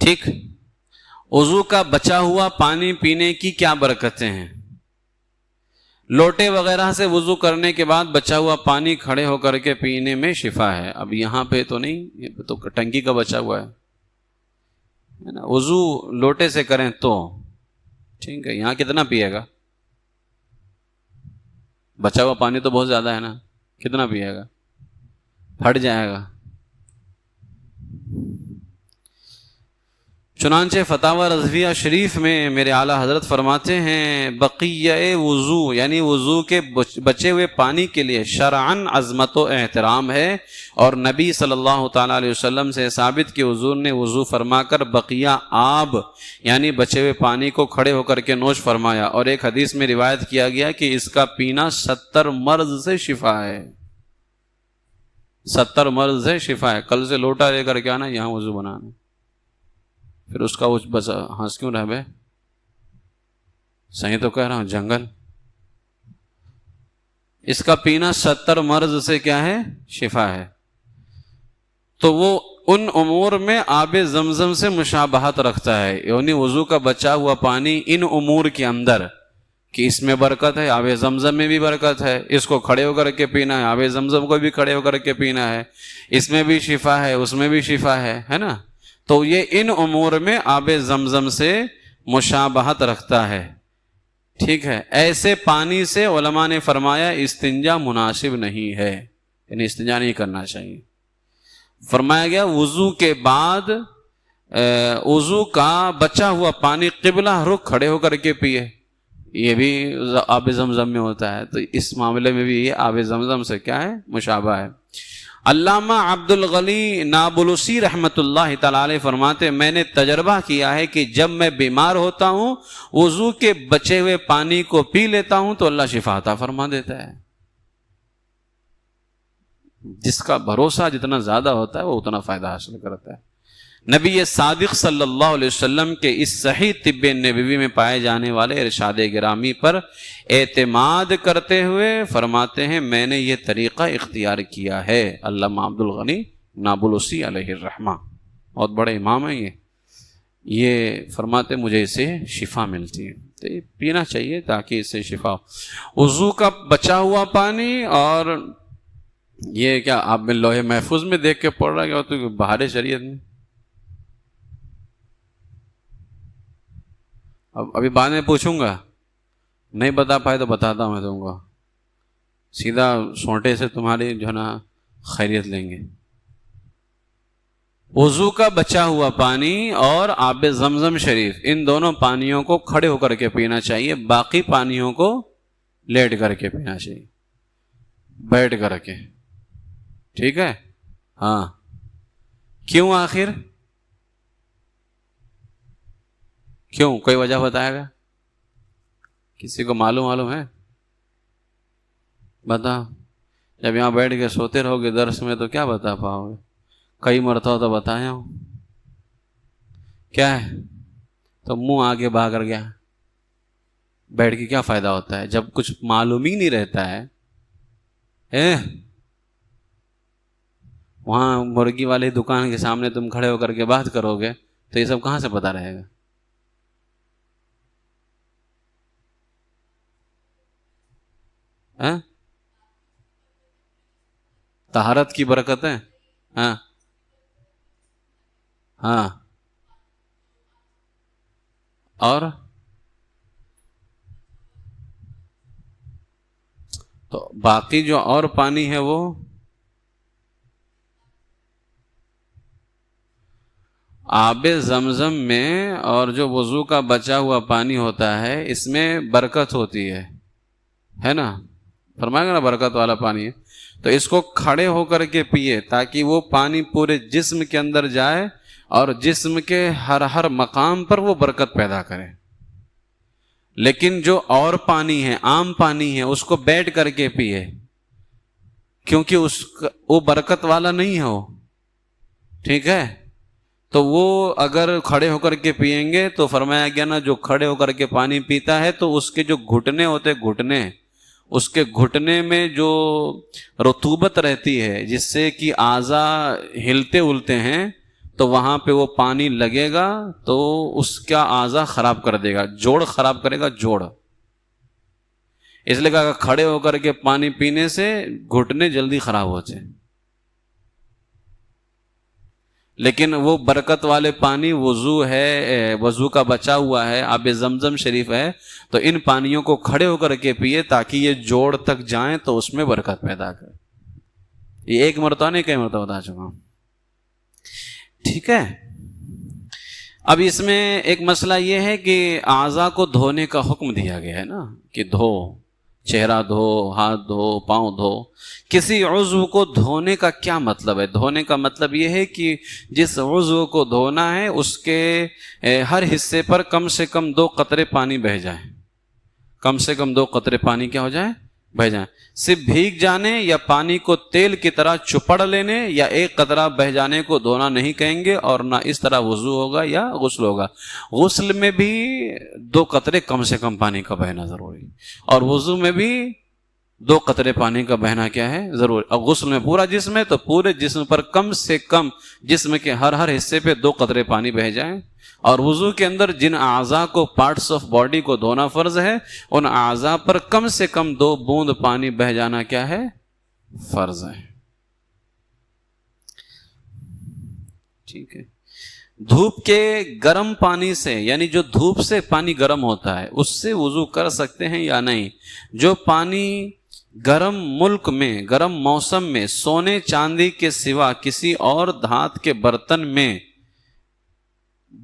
ٹھیک. وضو کا بچا ہوا پانی پینے کی کیا برکتیں ہیں؟ لوٹے وغیرہ سے وضو کرنے کے بعد بچا ہوا پانی کھڑے ہو کر کے پینے میں شفا ہے. اب یہاں پہ تو نہیں, یہ تو ٹنکی کا بچا ہوا ہے نا. وضو لوٹے سے کریں تو ٹھیک ہے. یہاں کتنا پیے گا؟ بچا ہوا پانی تو بہت زیادہ ہے نا, کتنا پیے گا؟ پھٹ جائے گا. چنانچہ فتاوی رضویہ شریف میں میرے اعلیٰ حضرت فرماتے ہیں بقیہ وضو یعنی وضو کے بچے ہوئے پانی کے لیے شرعاً عظمت و احترام ہے, اور نبی صلی اللہ تعالیٰ علیہ وسلم سے ثابت کہ حضور نے وضو فرما کر بقیہ آب یعنی بچے ہوئے پانی کو کھڑے ہو کر کے نوش فرمایا. اور ایک حدیث میں روایت کیا گیا کہ اس کا پینا 70 مرض سے شفا ہے. 70 مرض سے شفا ہے. کل سے لوٹا لے کر کے آنا یہاں وضو بنانا. پھر اس کا وہ بس ہنس کیوں رہے بے, صحیح تو کہہ رہا ہوں, جنگل. اس کا پینا 70 مرض سے کیا ہے؟ شفا ہے. تو وہ ان امور میں آب زمزم سے مشابہت رکھتا ہے, یعنی وضو کا بچا ہوا پانی ان امور کے اندر کہ اس میں برکت ہے, آب زمزم میں بھی برکت ہے, اس کو کھڑے ہو کر کے پینا ہے, آب زمزم کو بھی کھڑے ہو کر کے پینا ہے, اس میں بھی شفا ہے, اس میں بھی شفا ہے نا. تو یہ ان امور میں آب زمزم سے مشابہت رکھتا ہے. ٹھیک ہے. ایسے پانی سے علماء نے فرمایا استنجا مناسب نہیں ہے, یعنی استنجا نہیں کرنا چاہیے. فرمایا گیا وضو کے بعد وضو کا بچا ہوا پانی قبلہ رخ کھڑے ہو کر کے پیے, یہ بھی آب زمزم میں ہوتا ہے. تو اس معاملے میں بھی یہ آب زمزم سے کیا ہے؟ مشابہ ہے. علامہ عبد الغنی نابلسی رحمۃ اللہ تعالی علیہ فرماتے میں نے تجربہ کیا ہے کہ جب میں بیمار ہوتا ہوں وضو کے بچے ہوئے پانی کو پی لیتا ہوں تو اللہ شفا عطا فرما دیتا ہے. جس کا بھروسہ جتنا زیادہ ہوتا ہے وہ اتنا فائدہ حاصل کرتا ہے. نبی صادق صلی اللہ علیہ وسلم کے اس صحیح طب نبوی میں پائے جانے والے ارشاد گرامی پر اعتماد کرتے ہوئے فرماتے ہیں میں نے یہ طریقہ اختیار کیا ہے. علامہ عبد الغنی نابلسی علیہ الرحمہ بہت بڑے امام ہیں. یہ فرماتے مجھے اسے شفا ملتی ہے تو یہ پینا چاہیے تاکہ اس سے شفا ہو. وضو کا بچا ہوا پانی، اور یہ کیا آپ میں لوہے محفوظ میں دیکھ کے پڑھ رہا کیا تو بہار شریعت میں؟ ابھی بعد میں پوچھوں گا، نہیں بتا پائے تو بتاتا ہوں میں تم کو، سیدھا سونٹے سے تمہاری جو ہے نا خیریت لیں گے. وضو کا بچا ہوا پانی اور آب زمزم شریف، ان دونوں پانیوں کو کھڑے ہو کر کے پینا چاہیے، باقی پانیوں کو لیٹ کر کے پینا چاہیے، بیٹھ کر کے. ٹھیک ہے؟ ہاں. کیوں آخر؟ کیوں؟ کوئی وجہ بتائے گا؟ کسی کو معلوم ہے؟ بتا. جب یہاں بیٹھ کے سوتے رہو گے درس میں تو کیا بتا پاؤ گے؟ کئی مرتبہ تو بتایا ہوں. کیا ہے؟ تو منہ آگے بھاگ کر گیا. بیٹھ کے کیا فائدہ ہوتا ہے جب کچھ معلوم ہی نہیں رہتا ہے؟ وہاں مرغی والی دکان کے سامنے تم کھڑے ہو کر کے بات کرو گے تو یہ سب کہاں سے پتا رہے گا؟ طہارت کی برکت ہے. ہاں ہاں. اور تو باقی جو اور پانی ہے وہ آب زمزم میں، اور جو وضو کا بچا ہوا پانی ہوتا ہے اس میں برکت ہوتی ہے نا؟ فرمائے گا نا برکت والا پانی ہے. تو اس کو کھڑے ہو کر کے پیئے تاکہ وہ پانی پورے جسم کے اندر جائے اور جسم کے ہر مقام پر وہ برکت پیدا کرے. لیکن جو اور پانی ہے، عام پانی ہے، اس کو بیٹھ کر کے پیئے کیونکہ وہ برکت والا نہیں ہے وہ. ٹھیک ہے؟ تو وہ اگر کھڑے ہو کر کے پیئیں گے تو فرمایا گیا نا جو کھڑے ہو کر کے پانی پیتا ہے تو اس کے جو گھٹنے ہوتے گھٹنے، اس کے گھٹنے میں جو رطوبت رہتی ہے جس سے کہ اعضاء ہلتے التے ہیں تو وہاں پہ وہ پانی لگے گا تو اس کا اعضاء خراب کر دے گا، جوڑ خراب کرے گا، جوڑ. اس لیے کہا کھڑے ہو کر کے پانی پینے سے گھٹنے جلدی خراب ہوتے ہیں. لیکن وہ برکت والے پانی وضو ہے، وضو کا بچا ہوا ہے، آب زمزم شریف ہے، تو ان پانیوں کو کھڑے ہو کر کے پیئے تاکہ یہ جوڑ تک جائیں تو اس میں برکت پیدا کرے. یہ ایک مرتبہ نہیں کئی مرتبہ بتا چکا ہوں. ٹھیک ہے؟ اب اس میں ایک مسئلہ یہ ہے کہ اعضاء کو دھونے کا حکم دیا گیا ہے نا کہ دھو، چہرہ دھو، ہاتھ دھو، پاؤں دھو. کسی عضو کو دھونے کا کیا مطلب ہے؟ دھونے کا مطلب یہ ہے کہ جس عضو کو دھونا ہے اس کے ہر حصے پر کم سے کم 2 قطرے پانی بہہ جائیں. کم سے کم 2 قطرے پانی کیا ہو جائیں؟ بہہ جائیں. صرف بھیگ جانے یا پانی کو تیل کی طرح چپڑ لینے یا 1 قطرہ بہہ جانے کو دھونا نہیں کہیں گے، اور نہ اس طرح وضو ہوگا یا غسل ہوگا. غسل میں بھی 2 قطرے کم سے کم پانی کا بہنا ضروری، اور وضو میں بھی 2 قطرے پانی کا بہنا کیا ہے؟ ضروری. اب غسل میں پورا جسم ہے تو پورے جسم پر کم سے کم جسم کے ہر حصے پہ 2 قطرے پانی بہہ جائیں. اور وضو کے اندر جن اعضاء کو، پارٹس آف باڈی کو دھونا فرض ہے، ان اعضاء پر کم سے کم 2 بوند پانی بہہ جانا کیا ہے؟ فرض ہے. ٹھیک ہے؟ دھوپ کے گرم پانی سے، یعنی جو دھوپ سے پانی گرم ہوتا ہے اس سے وضو کر سکتے ہیں یا نہیں؟ جو پانی گرم ملک میں، گرم موسم میں سونے چاندی کے سوا کسی اور دھات کے برتن میں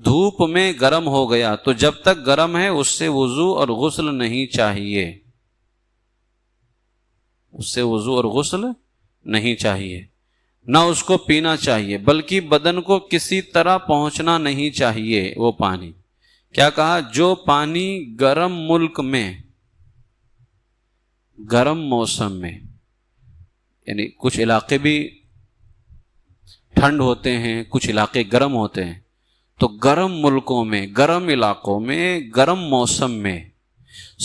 دھوپ میں گرم ہو گیا تو جب تک گرم ہے اس سے وضو اور غسل نہیں چاہیے. اس سے وضو اور غسل نہیں چاہیے. نہ اس کو پینا چاہیے، بلکہ بدن کو کسی طرح پہنچنا نہیں چاہیے وہ پانی۔ کیا کہا؟ جو پانی گرم ملک میں، گرم موسم میں، یعنی کچھ علاقے بھی ٹھنڈ ہوتے ہیں، کچھ علاقے گرم ہوتے ہیں، تو گرم ملکوں میں، گرم علاقوں میں، گرم موسم میں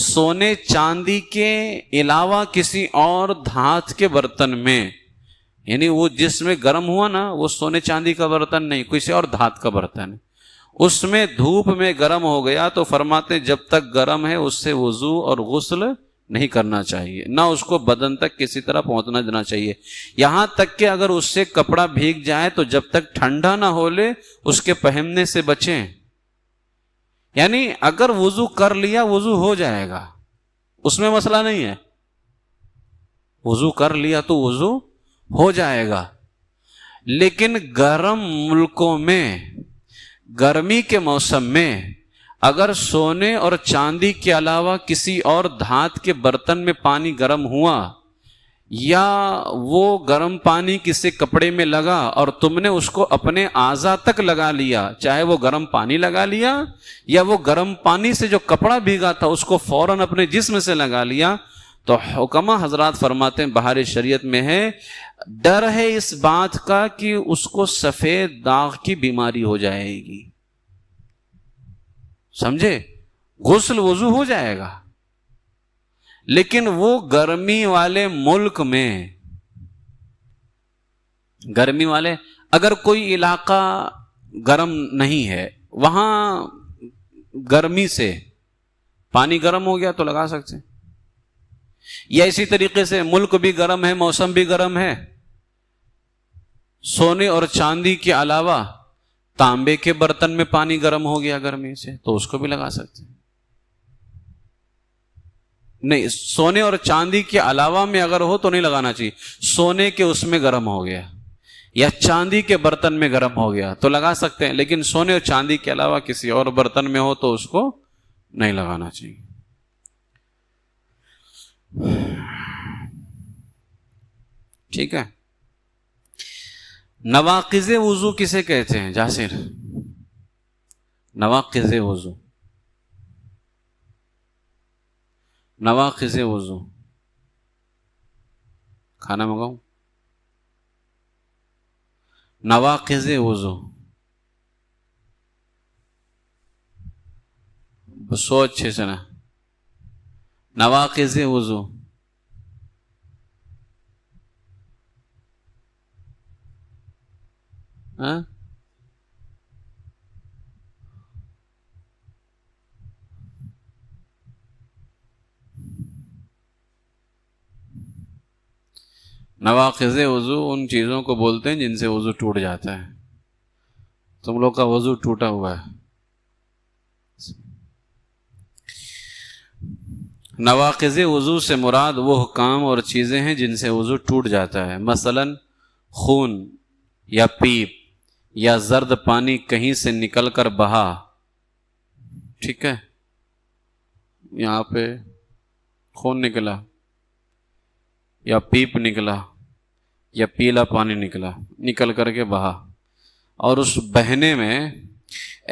سونے چاندی کے علاوہ کسی اور دھات کے برتن میں، یعنی وہ جس میں گرم ہوا نا وہ سونے چاندی کا برتن نہیں، کسی اور دھات کا برتن ہے، اس میں دھوپ میں گرم ہو گیا تو فرماتے ہیں جب تک گرم ہے اس سے وضو اور غسل نہیں کرنا چاہیے، نہ اس کو بدن تک کسی طرح پہنچنا دینا چاہیے، یہاں تک کہ اگر اس سے کپڑا بھیگ جائے تو جب تک ٹھنڈا نہ ہو لے اس کے پہننے سے بچیں۔ یعنی اگر وضو کر لیا وضو ہو جائے گا، اس میں مسئلہ نہیں ہے، وضو کر لیا تو وضو ہو جائے گا، لیکن گرم ملکوں میں، گرمی کے موسم میں اگر سونے اور چاندی کے علاوہ کسی اور دھات کے برتن میں پانی گرم ہوا، یا وہ گرم پانی کسی کپڑے میں لگا اور تم نے اس کو اپنے اعضاء تک لگا لیا، چاہے وہ گرم پانی لگا لیا یا وہ گرم پانی سے جو کپڑا بھیگا تھا اس کو فوراً اپنے جسم سے لگا لیا، تو حکماء حضرات فرماتے ہیں بہار شریعت میں ہے، ڈر ہے اس بات کا کہ اس کو سفید داغ کی بیماری ہو جائے گی، سمجھے؟ غسل وضو ہو جائے گا، لیکن وہ گرمی والے ملک میں، گرمی والے، اگر کوئی علاقہ گرم نہیں ہے وہاں گرمی سے پانی گرم ہو گیا تو لگا سکتے ہیں، یا اسی طریقے سے ملک بھی گرم ہے، موسم بھی گرم ہے، سونے اور چاندی کے علاوہ تانبے کے برتن میں پانی گرم ہو گیا گرمی سے تو اس کو بھی لگا سکتے ہیں۔ نہیں، سونے اور چاندی کے علاوہ میں اگر ہو تو نہیں لگانا چاہیے، سونے کے اس میں گرم ہو گیا یا چاندی کے برتن میں گرم ہو گیا تو لگا سکتے ہیں، لیکن سونے اور چاندی کے علاوہ کسی اور برتن میں ہو تو اس کو نہیں لگانا چاہیے۔ ٹھیک ہے؟ نواقض وضو کسے کہتے ہیں جاسر؟ نواقض وضو، نواقض وضو، کھانا منگاؤں؟ نواقض وضو، سوچ اچھے سے نا، نواقض وضو، ہاں؟ نواقض وضو ان چیزوں کو بولتے ہیں جن سے وضو ٹوٹ جاتا ہے، تم لوگ کا وضو ٹوٹا ہوا ہے۔ نواقض وضو سے مراد وہ کام اور چیزیں ہیں جن سے وضو ٹوٹ جاتا ہے، مثلا خون یا پیپ یا زرد پانی کہیں سے نکل کر بہا، ٹھیک ہے، یہاں پہ خون نکلا یا پیپ نکلا یا پیلا پانی نکل کر کے بہا، اور اس بہنے میں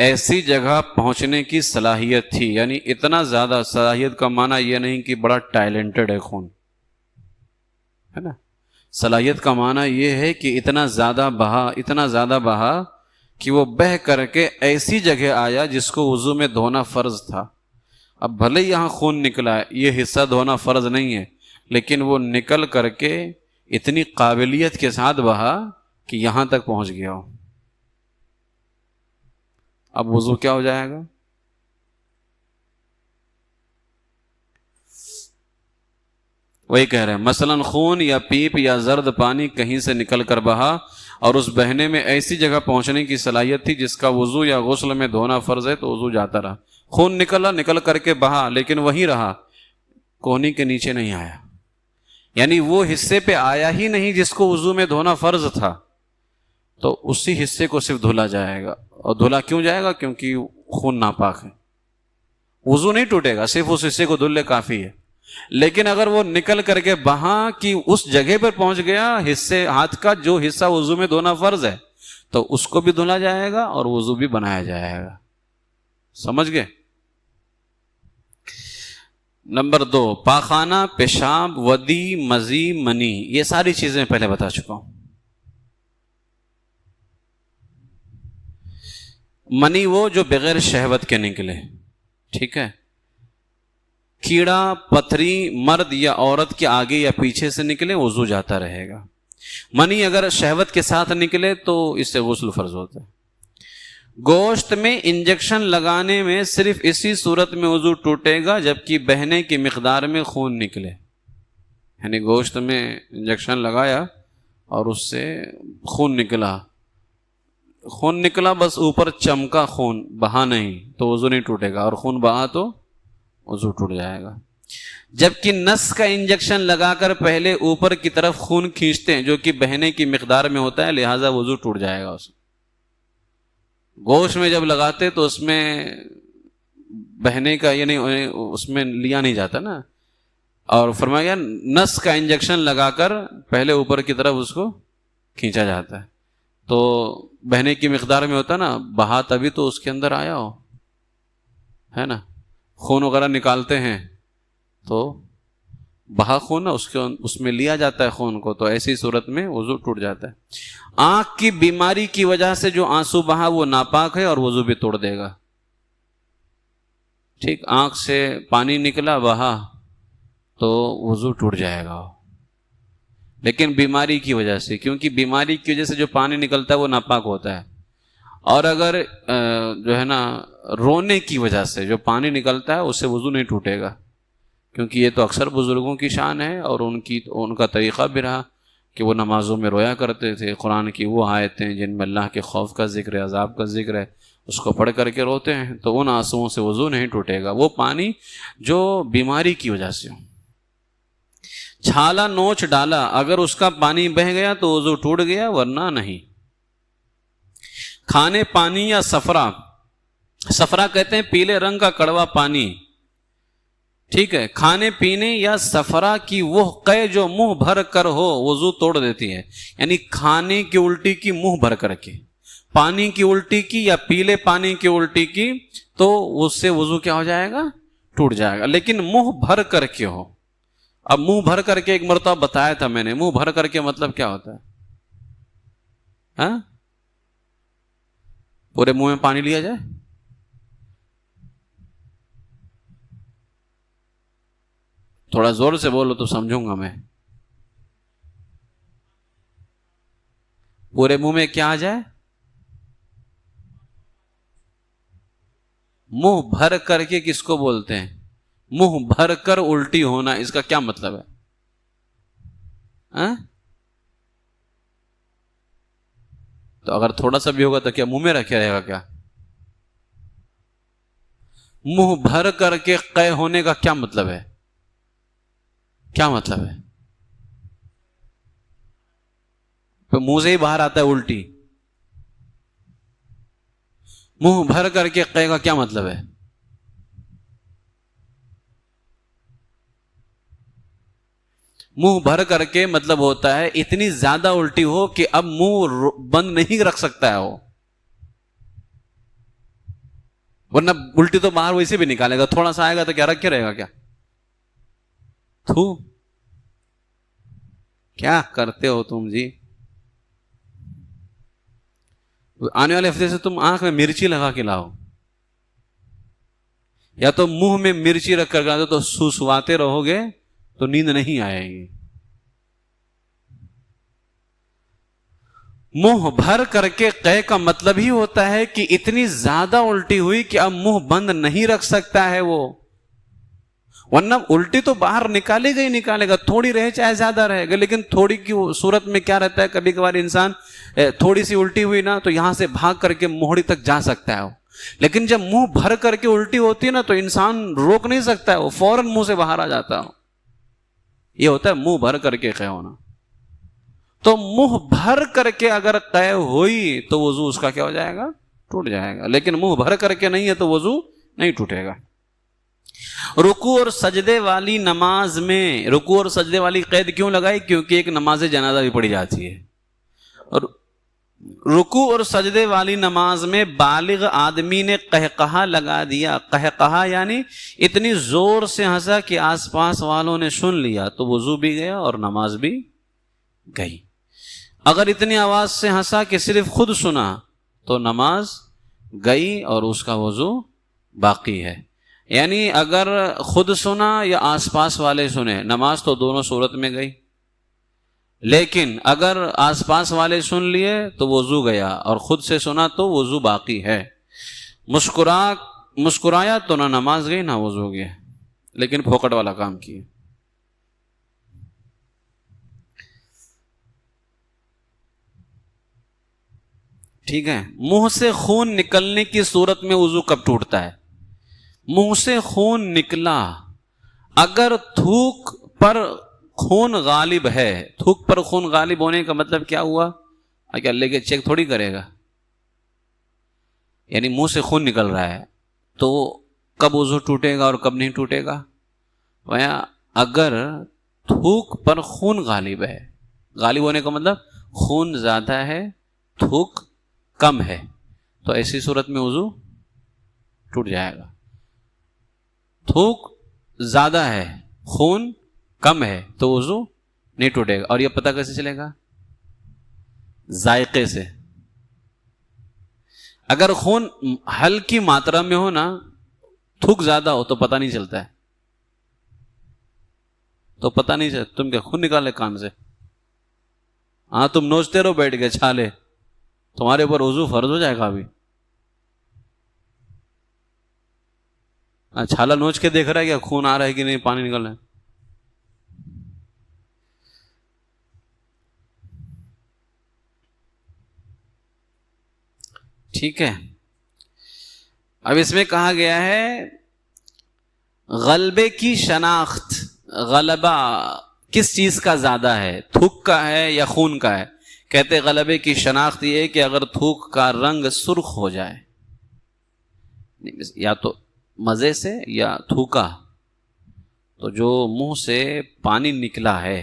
ایسی جگہ پہنچنے کی صلاحیت تھی، یعنی اتنا زیادہ، صلاحیت کا معنی یہ نہیں کہ بڑا ٹیلنٹڈ ہے خون، ہے نا، صلاحیت کا معنی یہ ہے کہ اتنا زیادہ بہا کہ وہ بہہ کر کے ایسی جگہ آیا جس کو وضو میں دھونا فرض تھا۔ اب بھلے یہاں خون نکلا ہے، یہ حصہ دھونا فرض نہیں ہے، لیکن وہ نکل کر کے اتنی قابلیت کے ساتھ بہا کہ یہاں تک پہنچ گیا ہو، اب وضو کیا ہو جائے گا؟ وہی کہہ رہے ہیں، مثلا خون یا پیپ یا زرد پانی کہیں سے نکل کر بہا اور اس بہنے میں ایسی جگہ پہنچنے کی صلاحیت تھی جس کا وضو یا غسل میں دھونا فرض ہے تو وضو جاتا رہا۔ خون نکل کر کے بہا لیکن وہیں رہا، کونی کے نیچے نہیں آیا، یعنی وہ حصے پہ آیا ہی نہیں جس کو وضو میں دھونا فرض تھا، تو اسی حصے کو صرف دھلا جائے گا۔ اور دھلا کیوں جائے گا؟ کیونکہ خون ناپاک ہے، وضو نہیں ٹوٹے گا، صرف اس حصے کو دھل لے کافی ہے، لیکن اگر وہ نکل کر کے وہاں کی اس جگہ پر پہنچ گیا حصے ہاتھ کا جو حصہ وضو میں دھونا فرض ہے، تو اس کو بھی دھلا جائے گا اور وضو بھی بنایا جائے گا. سمجھ گئے؟ نمبر 2، پاخانہ، پیشاب، ودی، مزی، منی، یہ ساری چیزیں پہلے بتا چکا ہوں. منی وہ جو بغیر شہوت کے نکلے، ٹھیک ہے. کیڑا پتھری مرد یا عورت کے آگے یا پیچھے سے نکلے وضو جاتا رہے گا. منی اگر شہوت کے ساتھ نکلے تو اس سے غسل فرض ہوتا ہے. گوشت میں انجیکشن لگانے میں صرف اسی صورت میں وضو ٹوٹے گا جبکہ بہنے کی مقدار میں خون نکلے. یعنی گوشت میں انجیکشن لگایا اور اس سے خون نکلا بس اوپر چمکا، خون بہا نہیں تو وضو نہیں ٹوٹے گا، اور خون بہا تو وضو ٹوٹ جائے گا. جبکہ نس کا انجیکشن لگا کر پہلے اوپر کی طرف خون کھینچتے ہیں جو کہ بہنے کی مقدار میں ہوتا ہے، لہذا وضو ٹوٹ جائے گا. اس گوشت میں جب لگاتے تو اس میں بہنے کا یعنی اس میں لیا نہیں جاتا نا، اور فرمایا نس کا انجیکشن لگا کر پہلے اوپر کی طرف اس کو کھینچا جاتا ہے تو بہنے کی مقدار میں ہوتا نا، بہا تبھی تو اس کے اندر آیا ہو، ہے نا. خون وغیرہ نکالتے ہیں تو بہا خون اس میں لیا جاتا ہے خون کو، تو ایسی صورت میں وضو ٹوٹ جاتا ہے. آنکھ کی بیماری کی وجہ سے جو آنسو بہا وہ ناپاک ہے اور وضو بھی توڑ دے گا. ٹھیک، آنکھ سے پانی نکلا بہا تو وضو ٹوٹ جائے گا، لیکن بیماری کی وجہ سے، کیونکہ بیماری کی وجہ سے جو پانی نکلتا ہے وہ ناپاک ہوتا ہے. اور اگر جو ہے نا رونے کی وجہ سے جو پانی نکلتا ہے اس سے وضو نہیں ٹوٹے گا، کیونکہ یہ تو اکثر بزرگوں کی شان ہے اور ان کا طریقہ بھی رہا کہ وہ نمازوں میں رویا کرتے تھے. قرآن کی وہ آیتیں جن میں اللہ کے خوف کا ذکر ہے، عذاب کا ذکر ہے، اس کو پڑھ کر کے روتے ہیں، تو ان آنسوؤں سے وضو نہیں ٹوٹے گا. وہ پانی جو بیماری کی وجہ سے ہو. چھالا نوچ ڈالا، اگر اس کا پانی بہہ گیا تو وضو ٹوٹ گیا ورنہ نہیں. کھانے پانی یا سفرا کہتے ہیں پیلے رنگ کا کڑوا پانی، ٹھیک ہے. کھانے پینے یا سفرا کی وہ قے جو منہ بھر کر ہو وضو توڑ دیتی ہے. یعنی کھانے کی الٹی کی منہ بھر کر کے، پانی کی الٹی کی یا پیلے پانی کی الٹی کی تو اس سے وضو کیا ہو جائے گا؟ ٹوٹ جائے گا. لیکن منہ بھر کر کے ہو. اب منہ بھر کر کے ایک مرتبہ بتایا تھا میں نے، منہ بھر کر کے مطلب کیا ہوتا ہے؟ ہاں، پورے منہ میں پانی لیا جائے؟ تھوڑا زور سے بولو تو سمجھوں گا میں. پورے منہ میں کیا آ جائے؟ منہ بھر کر کے کس کو بولتے ہیں؟ منہ بھر کر الٹی ہونا، اس کا کیا مطلب ہے؟ تو اگر تھوڑا سا بھی ہوگا تو کیا منہ میں رکھے رہے گا کیا؟ منہ بھر کر کے قے ہونے کا کیا مطلب ہے؟ کیا مطلب ہے؟ تو منہ سے ہی باہر آتا ہے الٹی. منہ بھر کر کے قے کا کیا مطلب ہے؟ منہ بھر کر کے مطلب ہوتا ہے اتنی زیادہ الٹی ہو کہ اب منہ بند نہیں رکھ سکتا ہے وہ، ورنہ الٹی تو باہر ویسے بھی نکالے گا، تھوڑا سا آئے گا تو کیا رکھے رہے گا کیا؟ تھو کیا کرتے ہو تم جی؟ آنے والے ہفتے سے تم آنکھ میں مرچی لگا کے لاؤ، یا تو منہ میں مرچی رکھ کر لاؤ تو سوسواتے رہو گے تو نیند نہیں آئے گی. منہ بھر کر کے قے کا مطلب ہی ہوتا ہے کہ اتنی زیادہ الٹی ہوئی کہ اب منہ بند نہیں رکھ سکتا ہے وہ، ورنہ الٹی تو باہر نکالے گا ہی نکالے گا، تھوڑی رہے چاہے زیادہ رہے گا. لیکن تھوڑی کی صورت میں کیا رہتا ہے، کبھی کبھار انسان تھوڑی سی الٹی ہوئی نا تو یہاں سے بھاگ کر کے موہڑی تک جا سکتا ہے، لیکن جب منہ بھر کر کے الٹی ہوتی ہے نا تو انسان روک نہیں سکتا ہے، وہ فوراً منہ سے باہر آ جاتا ہے. یہ ہوتا ہے منہ بھر کر کے قے ہونا. تو منہ بھر کر کے اگر قے ہوئی تو وضو اس کا کیا ہو جائے گا؟ ٹوٹ جائے گا. لیکن منہ بھر کر کے نہیں ہے تو وضو نہیں ٹوٹے گا. رکوع اور سجدے والی نماز میں رکوع اور سجدے والی قید کیوں لگائی؟ کیونکہ ایک نماز جنازہ بھی پڑھی جاتی ہے. اور رکوع اور سجدے والی نماز میں بالغ آدمی نے قہقہا لگا دیا. قہقہا یعنی اتنی زور سے ہنسا کہ آس پاس والوں نے سن لیا تو وضو بھی گیا اور نماز بھی گئی. اگر اتنی آواز سے ہنسا کہ صرف خود سنا تو نماز گئی اور اس کا وضو باقی ہے. یعنی اگر خود سنا یا آس پاس والے سنے، نماز تو دونوں صورت میں گئی. لیکن اگر آس پاس والے سن لیے تو وضو گیا اور خود سے سنا تو وضو باقی ہے. مسکرایا تو نہ نماز گئی نہ وضو گیا، لیکن پھوکٹ والا کام کیے. ٹھیک ہے. منہ سے خون نکلنے کی صورت میں وضو کب ٹوٹتا ہے؟ منہ سے خون نکلا، اگر تھوک پر خون غالب ہے. تھوک پر خون غالب ہونے کا مطلب کیا ہوا؟ کیا لے کے چیک تھوڑی کرے گا، یعنی منہ سے خون نکل رہا ہے تو کب وضو ٹوٹے گا اور کب نہیں ٹوٹے گا؟ اگر تھوک پر خون غالب ہے، غالب ہونے کا مطلب خون زیادہ ہے تھوک کم ہے، تو ایسی صورت میں وضو ٹوٹ جائے گا. تھوک زیادہ ہے خون کم ہے تو وضو نہیں ٹوٹے گا. اور یہ پتہ کیسے چلے گا؟ ذائقے سے. اگر خون ہلکی ماترا میں ہو نا، تھوک زیادہ ہو تو پتہ نہیں چلتا ہے. تو پتہ نہیں چلتا. تم کیا خون نکالے کان سے؟ ہاں تم نوچتے رہو بیٹھ کے چھالے، تمہارے اوپر وضو فرض ہو جائے گا. ابھی چھالا نوچ کے دیکھ رہا ہے کیا خون آ رہا ہے کہ نہیں، پانی نکل رہا ہے. ٹھیک ہے. اب اس میں کہا گیا ہے غلبے کی شناخت. غلبہ کس چیز کا زیادہ ہے، تھوک کا ہے یا خون کا ہے؟ کہتے غلبے کی شناخت یہ ہے کہ اگر تھوک کا رنگ سرخ ہو جائے، یا تو مزے سے یا تھوکا، تو جو منہ سے پانی نکلا ہے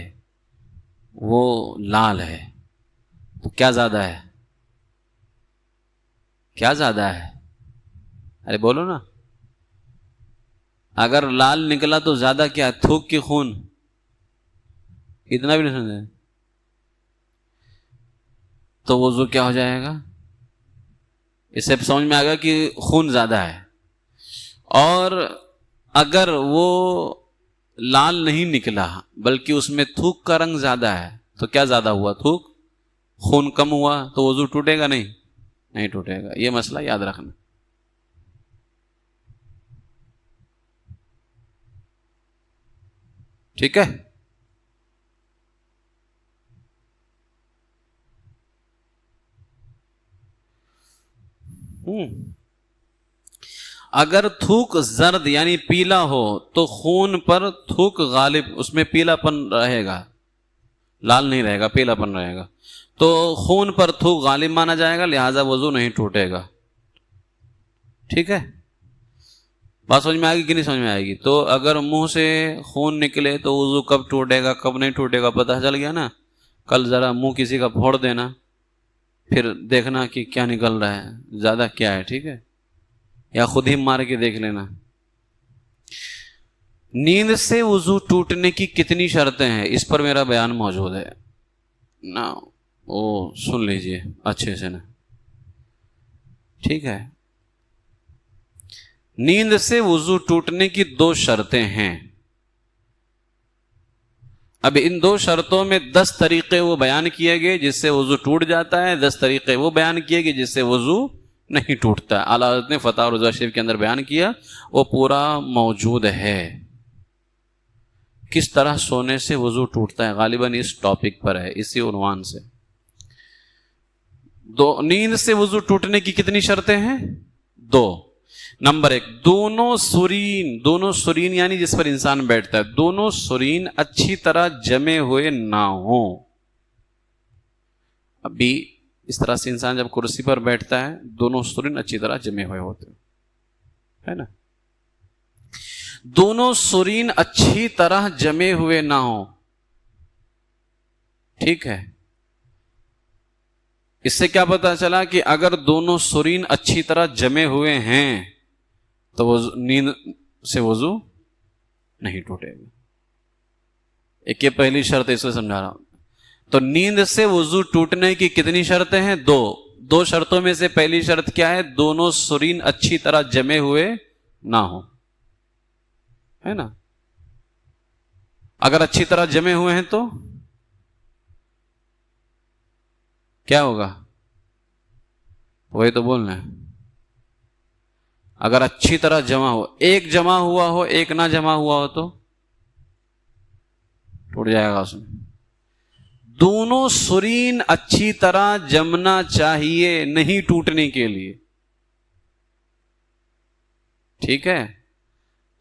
وہ لال ہے، تو کیا زیادہ ہے؟ کیا زیادہ ہے؟ ارے بولو نا. اگر لال نکلا تو زیادہ کیا؟ تھوک کی خون؟ اتنا بھی نہیں سمجھے تو وضو کیا ہو جائے گا؟ اس سے سمجھ میں آ گیا کہ خون زیادہ ہے. اور اگر وہ لال نہیں نکلا بلکہ اس میں تھوک کا رنگ زیادہ ہے تو کیا زیادہ ہوا؟ تھوک. خون کم ہوا تو وضو ٹوٹے گا؟ نہیں ٹوٹے گا. یہ مسئلہ یاد رکھنا. ٹھیک ہے. اگر تھوک زرد یعنی پیلا ہو تو خون پر تھوک غالب، اس میں پیلا پن رہے گا، لال نہیں رہے گا، پیلا پن رہے گا، تو خون پر تھوک غالب مانا جائے گا، لہذا وضو نہیں ٹوٹے گا. ٹھیک ہے. بات سمجھ میں آئے گی کہ نہیں سمجھ میں آئے گی؟ تو اگر منہ سے خون نکلے تو وضو کب ٹوٹے گا کب نہیں ٹوٹے گا پتہ چل گیا نا. کل ذرا منہ کسی کا پھوڑ دینا، پھر دیکھنا کہ کیا نکل رہا ہے، زیادہ کیا ہے. ٹھیک ہے. یا خود ہی مار کے دیکھ لینا. نیند سے وضو ٹوٹنے کی کتنی شرطیں ہیں، اس پر میرا بیان موجود ہے نا، وہ سن لیجئے اچھے سے نا. ٹھیک ہے. نیند سے وضو ٹوٹنے کی 2 شرطیں ہیں. اب ان 2 شرطوں میں 10 طریقے وہ بیان کیے گئے جس سے وضو ٹوٹ جاتا ہے، 10 طریقے وہ بیان کیے گئے جس سے وضو نہیں ٹوٹتا. اعلیٰ حضرت نے فتح اور رضا شریف کے اندر بیان کیا، وہ پورا موجود ہے. کس طرح سونے سے وضو ٹوٹتا ہے، غالباً اس ٹاپک پر ہے، اسی عنوان سے. نیند سے وضو ٹوٹنے کی کتنی شرطیں ہیں؟ 2. نمبر 1، دونوں سرین یعنی جس پر انسان بیٹھتا ہے، دونوں سرین اچھی طرح جمے ہوئے نہ ہوں. ابھی اس طرح سے انسان جب کرسی پر بیٹھتا ہے دونوں سرین اچھی طرح جمے ہوئے ہوتے ہیں، ہے نا. دونوں سرین اچھی طرح جمے ہوئے نہ ہوں. ٹھیک ہے، اس سے کیا پتا چلا کہ اگر دونوں سرین اچھی طرح جمے ہوئے ہیں تو وہ نیند سے وضو نہیں ٹوٹے گا. ایک یہ پہلی شرط اس سے سمجھا رہا ہوں. تو نیند سے وضو ٹوٹنے کی کتنی شرطیں ہیں؟ دو شرطوں میں سے پہلی شرط کیا ہے؟ دونوں سرین اچھی طرح جمے ہوئے نہ ہوں، ہے نا. اگر اچھی طرح جمے ہوئے ہیں تو کیا ہوگا؟ وہی تو بولنا ہے. اگر اچھی طرح جمع ہو، ایک جمع ہوا ہو ایک نہ جمع ہوا ہو تو ٹوٹ جائے گا اس میں. دونوں سرین اچھی طرح جمنا چاہیے نہیں ٹوٹنے کے لیے. ٹھیک ہے،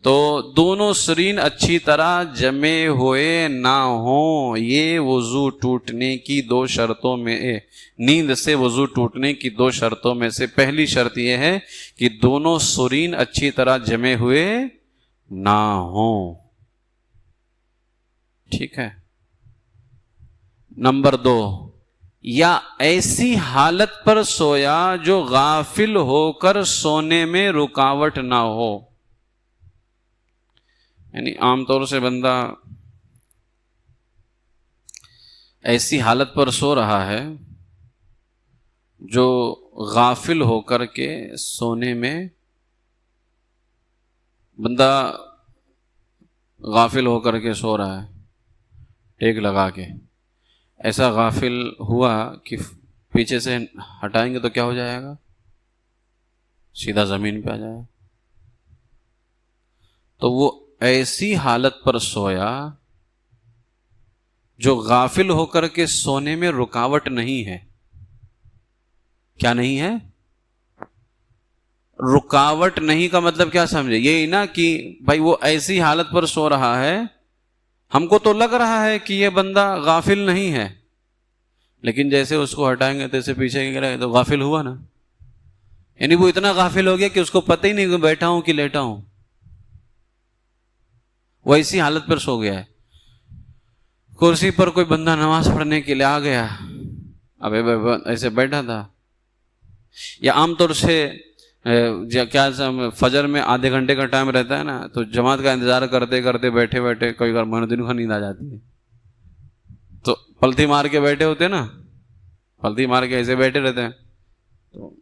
تو دونوں سرین اچھی طرح جمے ہوئے نہ ہوں، یہ وضو ٹوٹنے کی دو شرطوں میں، نیند سے وضو ٹوٹنے کی دو شرطوں میں سے پہلی شرط یہ ہے کہ دونوں سرین اچھی طرح جمے ہوئے نہ ہوں. ٹھیک ہے. نمبر 2، یا ایسی حالت پر سویا جو غافل ہو کر سونے میں رکاوٹ نہ ہو. یعنی عام طور سے بندہ ایسی حالت پر سو رہا ہے جو غافل ہو کر کے سونے میں، بندہ غافل ہو کر کے سو رہا ہے ٹیک لگا کے، ایسا غافل ہوا کہ پیچھے سے ہٹائیں گے تو کیا ہو جائے گا؟ سیدھا زمین پہ آ جائے گا. تو وہ ایسی حالت پر سویا جو غافل ہو کر کے سونے میں رکاوٹ نہیں ہے. کیا نہیں ہے؟ رکاوٹ نہیں کا مطلب کیا سمجھے؟ یہی نا کہ بھائی وہ ایسی حالت پر سو رہا ہے، ہم کو تو لگ رہا ہے کہ یہ بندہ غافل نہیں ہے، لیکن جیسے اس کو ہٹائیں گے تیسے پیچھے گرے تو غافل ہوا نا. یعنی وہ اتنا غافل ہو گیا کہ اس کو پتہ ہی نہیں کہ بیٹھا ہوں کہ لیٹا ہوں. وہ ایسی حالت پر سو گیا ہے. کرسی پر کوئی بندہ نماز پڑھنے کے لیے آ گیا، اب ایسے بیٹھا تھا. یا عام طور سے کیا فجر میں آدھے گھنٹے کا ٹائم رہتا ہے نا، تو جماعت کا انتظار کرتے کرتے بیٹھے بیٹھے کوئی بار مہینوں کو نیند آ جاتی ہے، تو پلتھی مار کے بیٹھے ہوتے ہیں نا، پلتھی مار کے ایسے بیٹھے رہتے ہیں تو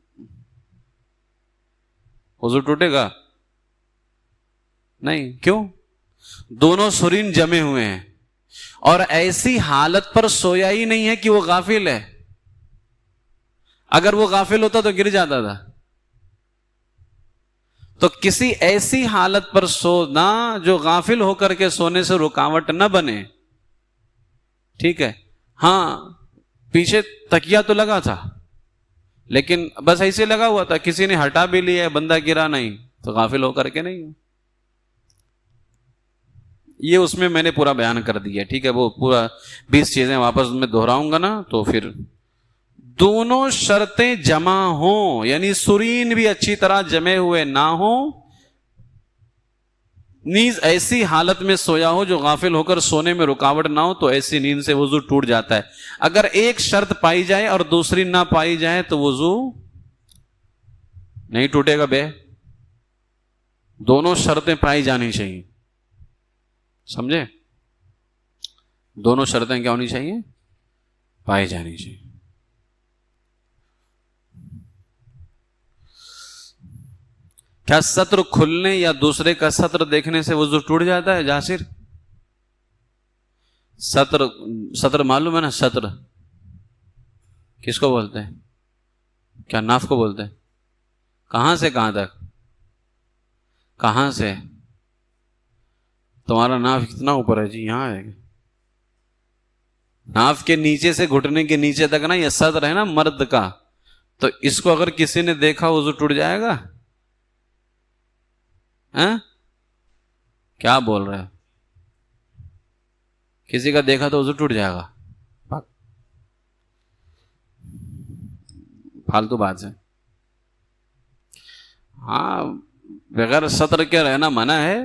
وضو ٹوٹے گا؟ نہیں. کیوں؟ دونوں سرین جمے ہوئے ہیں اور ایسی حالت پر سویا ہی نہیں ہے کہ وہ غافل ہے. اگر وہ غافل ہوتا تو گر جاتا تھا. تو کسی ایسی حالت پر سونا جو غافل ہو کر کے سونے سے رکاوٹ نہ بنے. ٹھیک ہے. ہاں پیچھے تکیہ تو لگا تھا لیکن بس ایسے لگا ہوا تھا، کسی نے ہٹا بھی لیا، بندہ گرا نہیں، تو غافل ہو کر کے نہیں. یہ اس میں نے پورا بیان کر دیا. ٹھیک ہے، وہ پورا 20 چیزیں واپس میں دہراؤں گا نا تو پھر دونوں شرطیں جمع ہوں، یعنی سرین بھی اچھی طرح جمے ہوئے نہ ہوں، نیز ایسی حالت میں سویا ہو جو غافل ہو کر سونے میں رکاوٹ نہ ہو، تو ایسی نیند سے وضو ٹوٹ جاتا ہے. اگر ایک شرط پائی جائے اور دوسری نہ پائی جائے تو وضو نہیں ٹوٹے گا. دونوں شرطیں پائی جانی چاہیے. سمجھے؟ دونوں شرطیں کیا ہونی چاہیے؟ پائی جانی چاہیے. کیا سطر کھلنے یا دوسرے کا سطر دیکھنے سے وضو ٹوٹ جاتا ہے جاسر؟ سطر معلوم ہے نا؟ سطر کس کو بولتے ہیں؟ کیا ناف کو بولتے ہیں؟ کہاں سے کہاں تک؟ کہاں سے؟ تمہارا ناف کتنا اوپر ہے جی؟ یہاں ہے. ناف کے نیچے سے گھٹنے کے نیچے تک نا یہ سطر ہے نا مرد کا. تو اس کو اگر کسی نے دیکھا وضو ٹوٹ جائے گا؟ کیا بول رہے ہیں؟ کسی کا دیکھا تو وضو ٹوٹ جائے گا؟ فالتو بات ہے. ہاں بغیر سطر کے رہنا منع ہے،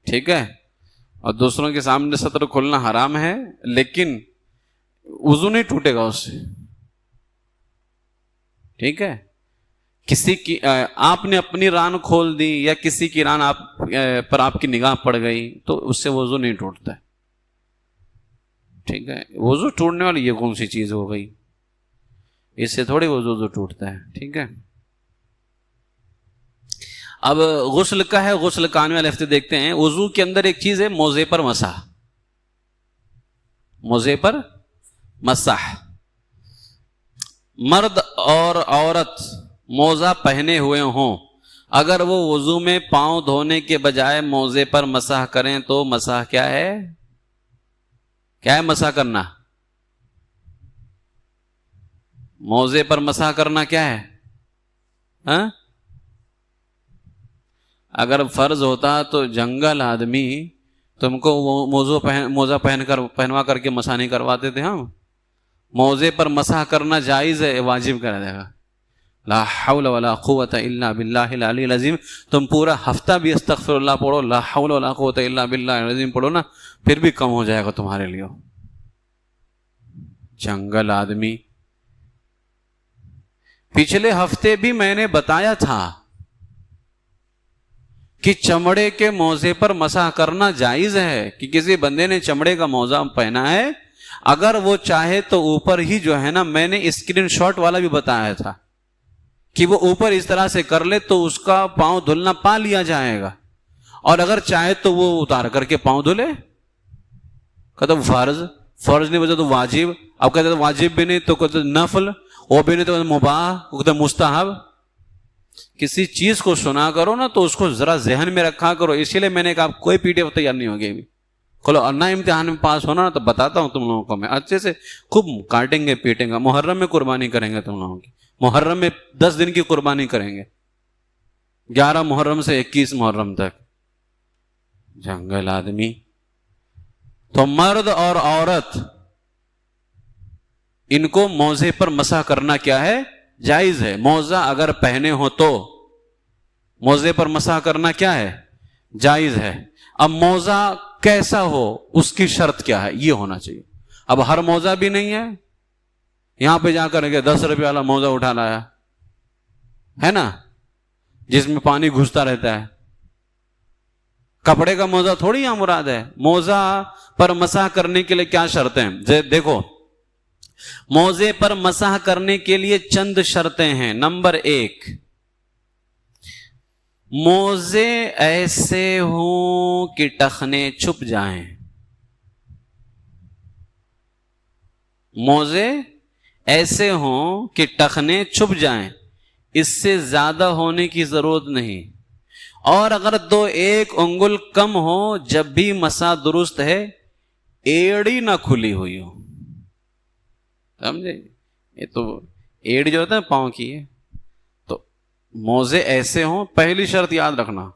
ٹھیک ہے، اور دوسروں کے سامنے سطر کھولنا حرام ہے، لیکن وضو نہیں ٹوٹے گا اس سے. ٹھیک ہے، کسی کی آپ نے اپنی ران کھول دی یا کسی کی ران آپ پر آپ کی نگاہ پڑ گئی تو اس سے وضو نہیں ٹوٹتا ہے. ٹھیک ہے، وضو ٹوٹنے والی یہ کون سی چیز ہو گئی؟ اس سے تھوڑی وضو ٹوٹتا ہے. ٹھیک ہے، اب غسل کا ہے، غسل کا آنے والے ہفتے دیکھتے ہیں. وضو کے اندر ایک چیز ہے موزے پر مسح. موزے پر مسح، مرد اور عورت موزہ پہنے ہوئے ہوں، اگر وہ وضو میں پاؤں دھونے کے بجائے موزے پر مسح کریں تو مسح کیا ہے؟ کیا ہے مسح کرنا؟ موزے پر مسح کرنا کیا ہے؟ ہاں؟ اگر فرض ہوتا تو جنگل آدمی تم کو موزہ پہنوا کر کے مسح نہیں کرواتے تھے. ہم موزے پر مسح کرنا جائز ہے، واجب کر دے گا. لا حول ولا قوت الا باللہ العلی العظیم. تم پورا ہفتہ بھی استغفر اللہ پڑھو، لا حول ولا قوت الا باللہ العظیم پڑھو نا، پھر بھی کم ہو جائے گا تمہارے لیے. جنگل آدمی. پچھلے ہفتے بھی میں نے بتایا تھا کہ چمڑے کے موزے پر مسح کرنا جائز ہے، کہ کسی بندے نے چمڑے کا موزہ پہنا ہے، اگر وہ چاہے تو اوپر ہی جو ہے نا، میں نے اسکرین شاٹ والا بھی بتایا تھا کہ وہ اوپر اس طرح سے کر لے تو اس کا پاؤں دھلنا پا لیا جائے گا، اور اگر چاہے تو وہ اتار کر کے پاؤں دھلے. کہتا فرض نہیں بچا تو واجب. اب کہتے واجب بھی نہیں تو کہتے نفل، وہ بھی نہیں تو مباح، کہتے مستحب. کسی چیز کو سنا کرو نا تو اس کو ذرا ذہن میں رکھا کرو. اسی لیے میں نے کہا کوئی پی ڈی ایف تیار نہیں ہوگی ابھی. کھولو نہ امتحان میں پاس ہونا تو بتاتا ہوں تم لوگوں کو، میں اچھے سے خوب کاٹیں گے پیٹیں گے. محرم میں قربانی کریں گے تم لوگوں کی. محرم میں 10 دن کی قربانی کریں گے، 11 محرم سے 21 محرم تک. جنگل آدمی. تو مرد اور عورت ان کو موزے پر مسح کرنا کیا ہے؟ جائز ہے. موزہ اگر پہنے ہو تو موزے پر مسح کرنا کیا ہے؟ جائز ہے. اب موزہ کیسا ہو اس کی شرط کیا ہے؟ یہ ہونا چاہیے. اب ہر موزہ بھی نہیں ہے، یہاں پہ جا کر کے 10 روپے والا موزہ اٹھا لایا ہے نا، جس میں پانی گھستا رہتا ہے. کپڑے کا موزہ تھوڑی یہاں مراد ہے. موزہ پر مسح کرنے کے لیے کیا شرطیں ہیں؟ دیکھو، موزے پر مسح کرنے کے لیے چند شرطیں ہیں. نمبر 1، موزے ایسے ہوں کہ ٹخنے چھپ جائیں. موزے ایسے ہوں کہ ٹخنے چھپ جائیں، اس سے زیادہ ہونے کی ضرورت نہیں. اور اگر 1 انگل کم ہو جب بھی مسح درست ہے، ایڑی نہ کھلی ہوئی ہو. سمجھے؟ یہ تو ایڑ جو ہوتا ہے پاؤں کی ہے. تو موزے ایسے ہوں. پہلی شرط یاد رکھنا،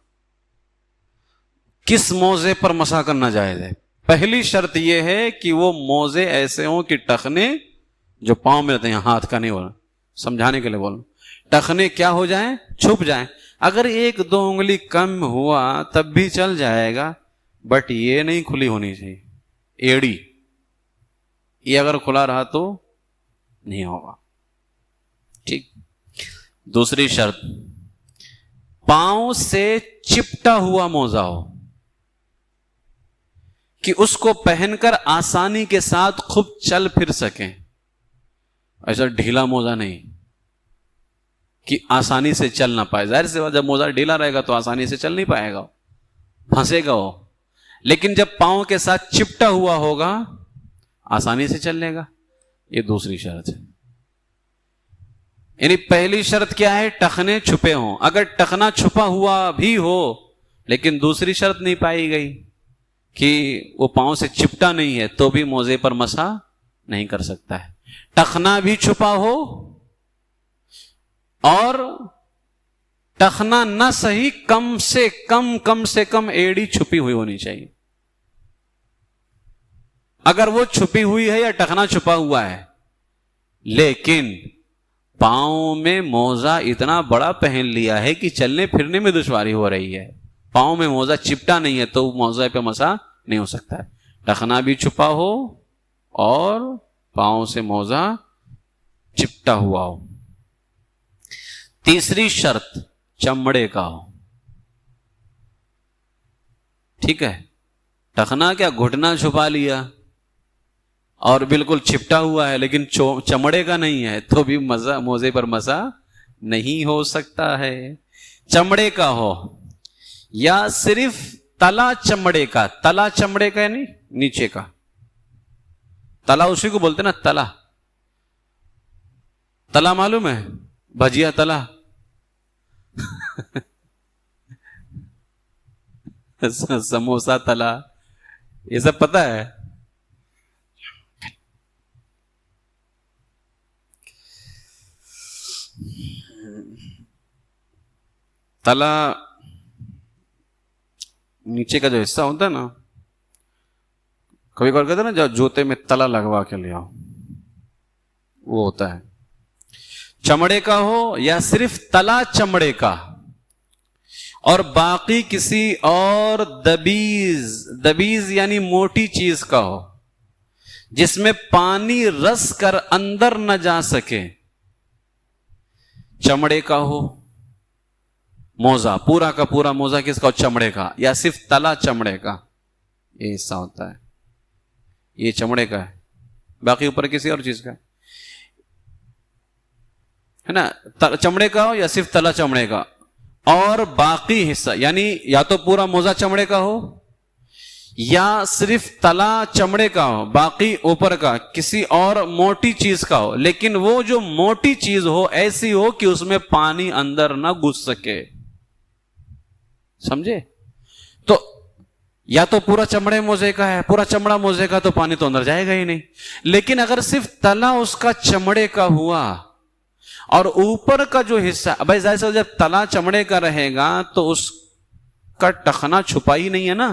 کس موزے پر مسح کرنا جائز ہے؟ پہلی شرط یہ ہے کہ وہ موزے ایسے ہوں کہ ٹخنے جو پاؤں میں رہتے ہیں، ہاتھ کا نہیں بولنا، سمجھانے کے لیے بولنا، ٹخنے کیا ہو جائیں؟ چھپ جائیں. اگر 1-2 انگلی کم ہوا تب بھی چل جائے گا، بٹ یہ نہیں کھلی ہونی چاہیے. ایڑی یہ اگر کھلا رہا تو نہیں ہوگا. ٹھیک. دوسری شرط، پاؤں سے چپٹا ہوا موزہ ہو کہ اس کو پہن کر آسانی کے ساتھ خوب چل پھر سکیں. ایسا ڈھیلا موزہ نہیں کہ آسانی سے چل نہ پائے. ظاہر سے جب موزہ ڈھیلا رہے گا تو آسانی سے چل نہیں پائے گا، پھنسے گا وہ. لیکن جب پاؤں کے ساتھ چپٹا ہوا ہوگا آسانی سے چل لے گا. یہ دوسری شرط ہے. یعنی پہلی شرط کیا ہے؟ ٹخنے چھپے ہوں. اگر ٹخنا چھپا ہوا بھی ہو لیکن دوسری شرط نہیں پائی گئی کہ وہ پاؤں سے چپٹا نہیں ہے تو بھی موزے پر مسح نہیں کر سکتا ہے. ٹخنا بھی چھپا ہو اور ٹخنا نہ صحیح کم سے کم ایڑی چھپی ہوئی ہونی چاہیے. اگر وہ چھپی ہوئی ہے یا ٹخنا چھپا ہوا ہے لیکن پاؤں میں موزہ اتنا بڑا پہن لیا ہے کہ چلنے پھرنے میں دشواری ہو رہی ہے، پاؤں میں موزہ چپٹا نہیں ہے تو موزے پہ مسا نہیں ہو سکتا ہے. ٹخنا بھی چھپا ہو اور پاؤں سے موزہ چپٹا ہوا ہو. تیسری شرط چمڑے کا ہو. ٹھیک ہے, ٹخنا کیا گھٹنا چھپا لیا اور بالکل چپٹا ہوا ہے لیکن چمڑے کا نہیں ہے تو بھی موزے پر مسا نہیں ہو سکتا ہے. چمڑے کا ہو یا صرف تلا چمڑے کا. تلا چمڑے کا یعنی نیچے کا, تلا اسی کو بولتے نا تلا. تلا معلوم ہے, بھجیا تلا سموسا تلا, یہ سب پتہ ہے. تلا نیچے کا جو حصہ ہوتا ہے نا, کبھی کبھی کہتے ہیں نا جو جوتے میں تلا لگوا کے لے آؤ, وہ ہوتا ہے. چمڑے کا ہو یا صرف تلا چمڑے کا اور باقی کسی اور دبیز یعنی موٹی چیز کا ہو جس میں پانی رس کر اندر نہ جا سکے. چمڑے کا ہو موزہ, پورا کا پورا موزہ کس کا ہو؟ چمڑے کا, یا صرف تلا چمڑے کا یہ حصہ ہوتا ہے, یہ چمڑے کا ہے, باقی اوپر کسی اور چیز کا ہے نا. چمڑے کا ہو یا صرف تلا چمڑے کا اور باقی حصہ یعنی یا تو پورا موزہ چمڑے کا ہو یا صرف تلا چمڑے کا ہو, باقی اوپر کا کسی اور موٹی چیز کا ہو, لیکن وہ جو موٹی چیز ہو ایسی ہو کہ اس میں پانی اندر نہ گھس سکے. سمجھے؟ تو یا تو پورا چمڑے موزے کا ہے, پورا چمڑا موزے کا تو پانی تو اندر جائے گا ہی نہیں. لیکن اگر صرف تلا اس کا چمڑے کا ہوا اور اوپر کا جو حصہ, بھائی ظاہر سے جب تلا چمڑے کا رہے گا تو اس کا ٹخنا چھپا ہی نہیں ہے نا,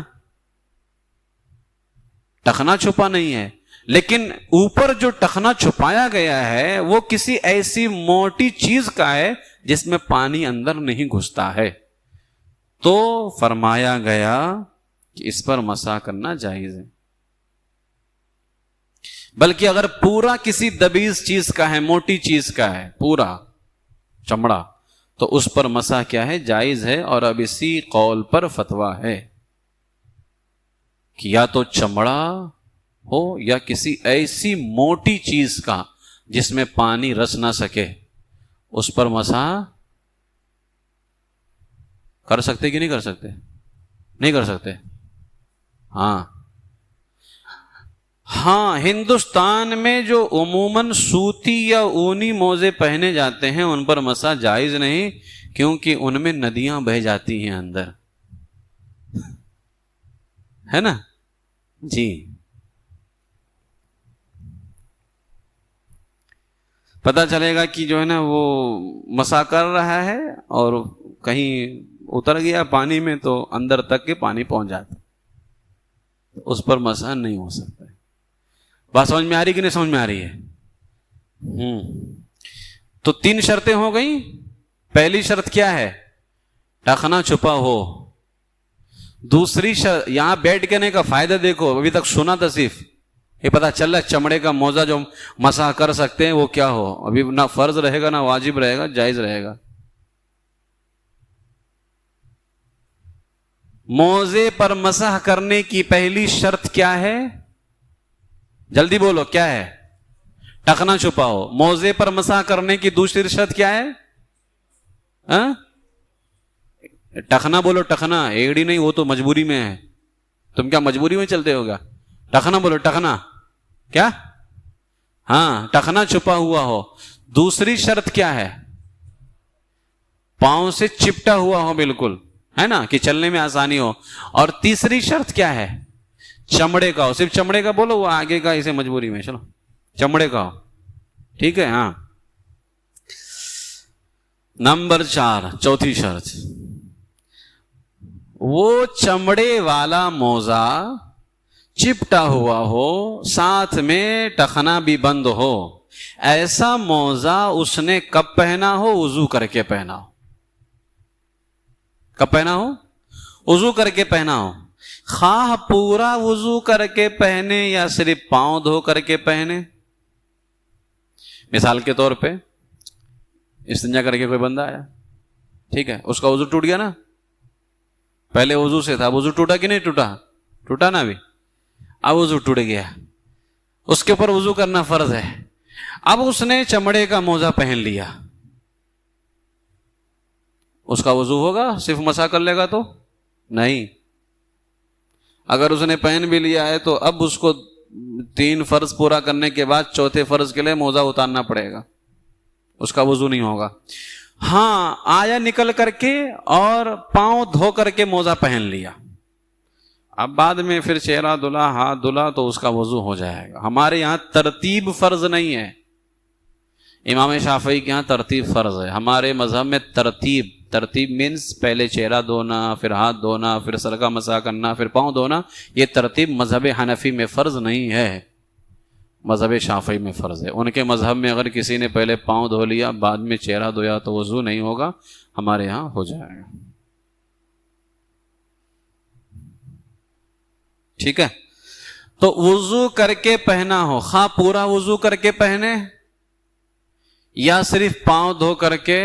ٹخنا چھپا نہیں ہے, لیکن اوپر جو ٹخنا چھپایا گیا ہے وہ کسی ایسی موٹی چیز کا ہے جس میں پانی اندر نہیں گھستا ہے. تو فرمایا گیا کہ اس پر مسح کرنا جائز ہے. بلکہ اگر پورا کسی دبیز چیز کا ہے, موٹی چیز کا ہے, پورا چمڑا, تو اس پر مسح کیا ہے؟ جائز ہے. اور اب اسی قول پر فتویٰ ہے کہ یا تو چمڑا ہو یا کسی ایسی موٹی چیز کا جس میں پانی رس نہ سکے, اس پر مسح کر سکتے کہ نہیں کر سکتے؟ نہیں کر سکتے. ہاں ہندوستان میں جو عموماً سوتی یا اونی موزے پہنے جاتے ہیں ان پر مسح جائز نہیں, کیونکہ ان میں ندیاں بہہ جاتی ہیں اندر, ہے نا جی. پتہ چلے گا کہ جو ہے نا وہ مسح کر رہا ہے اور کہیں اتر گیا پانی میں تو اندر تک کے پانی پہنچ جاتا, اس پر مسح نہیں ہو سکتا ہے. بات سمجھ میں آ رہی کہ نہیں سمجھ میں آ رہی ہے؟ تو 3 شرطیں ہو گئیں. پہلی شرط کیا ہے؟ ٹخنا چھپا ہو. دوسری شرط, یہاں بیٹھ کے کا فائدہ دیکھو, ابھی تک سنا تھا صرف, یہ پتا چل رہا ہے چمڑے کا موزہ جو مسح کر سکتے ہیں وہ کیا ہو. ابھی نہ فرض رہے گا نہ واجب رہے گا, جائز رہے گا. موزے پر مسح کرنے کی پہلی شرط کیا ہے؟ جلدی بولو کیا ہے؟ ٹخنا چھپا ہو. موزے پر مسح کرنے کی دوسری شرط کیا ہے؟ ٹخنا بولو, ٹخنا, ایڑی نہیں, وہ تو مجبوری میں ہے. تم کیا مجبوری میں چلتے ہوگا؟ ٹخنا بولو, ٹخنا کیا؟ ہاں ٹخنا چھپا ہوا ہو. دوسری شرط کیا ہے؟ پاؤں سے چپٹا ہوا ہو بالکل, ہے نا, کہ چلنے میں آسانی ہو. اور تیسری شرط کیا ہے؟ چمڑے کا ہو. صرف چمڑے کا بولو, وہ آگے کا اسے مجبوری میں, چلو چمڑے کا ہو. ٹھیک ہے. ہاں نمبر 4, چوتھی شرط, وہ چمڑے والا موزہ چپٹا ہوا ہو, ساتھ میں ٹخنا بھی بند ہو. ایسا موزہ اس نے کب پہنا ہو؟ وضو کر کے پہنا ہو. کب پہنا ہو؟ وضو کر کے پہنا ہو، خواہ پورا وضو کر کے پہنے یا صرف پاؤں دھو کر کے پہنے. مثال کے طور پہ استنجا کر کے کوئی بندہ آیا، ٹھیک ہے، اس کا وضو ٹوٹ گیا نا، پہلے وضو سے تھا، وضو ٹوٹا کہ نہیں ٹوٹا؟ ٹوٹا نا ابھی. اب وضو ٹوٹ گیا، اس کے اوپر وضو کرنا فرض ہے. اب اس نے چمڑے کا موزہ پہن لیا، اس کا وضو ہوگا صرف مسح کر لے گا تو نہیں. اگر اس نے پہن بھی لیا ہے تو اب اس کو 3 فرض پورا کرنے کے بعد چوتھے فرض کے لیے موزہ اتارنا پڑے گا، اس کا وضو نہیں ہوگا. ہاں آیا نکل کر کے اور پاؤں دھو کر کے موزہ پہن لیا، اب بعد میں پھر چہرہ دھلا، ہاتھ دھلا تو اس کا وضو ہو جائے گا. ہمارے یہاں ترتیب فرض نہیں ہے، امام شافعی کے یہاں ترتیب فرض ہے. ہمارے مذہب میں ترتیب مینس پہلے چہرہ دھونا، پھر ہاتھ دھونا، پھر سر کا مسح کرنا، پھر پاؤں دھونا. یہ ترتیب مذہب حنفی میں فرض نہیں ہے، مذہب شافعی میں فرض ہے. ان کے مذہب میں اگر کسی نے پہلے پاؤں دھو لیا بعد میں چہرہ دھویا تو وضو نہیں ہوگا، ہمارے یہاں ہو جائے گا. ٹھیک ہے، تو وضو کر کے پہنا ہو، خواہ پورا وضو کر کے پہنے یا صرف پاؤں دھو کر کے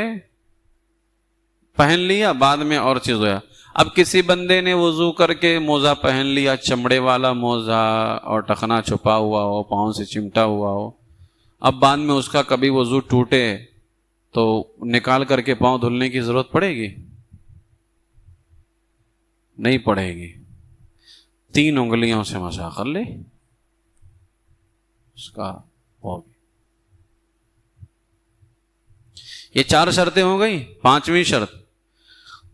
پہن لیا بعد میں اور چیز ہویا. اب کسی بندے نے وضو کر کے موزہ پہن لیا، چمڑے والا موزہ، اور ٹخنا چھپا ہوا ہو، پاؤں سے چمٹا ہوا ہو، اب بعد میں اس کا کبھی وضو ٹوٹے تو نکال کر کے پاؤں دھلنے کی ضرورت پڑے گی؟ نہیں پڑے گی. 3 انگلیوں سے مسح کر لے، اس کا ہو گیا. یہ 4 شرطیں ہو گئی. 5ویں شرط،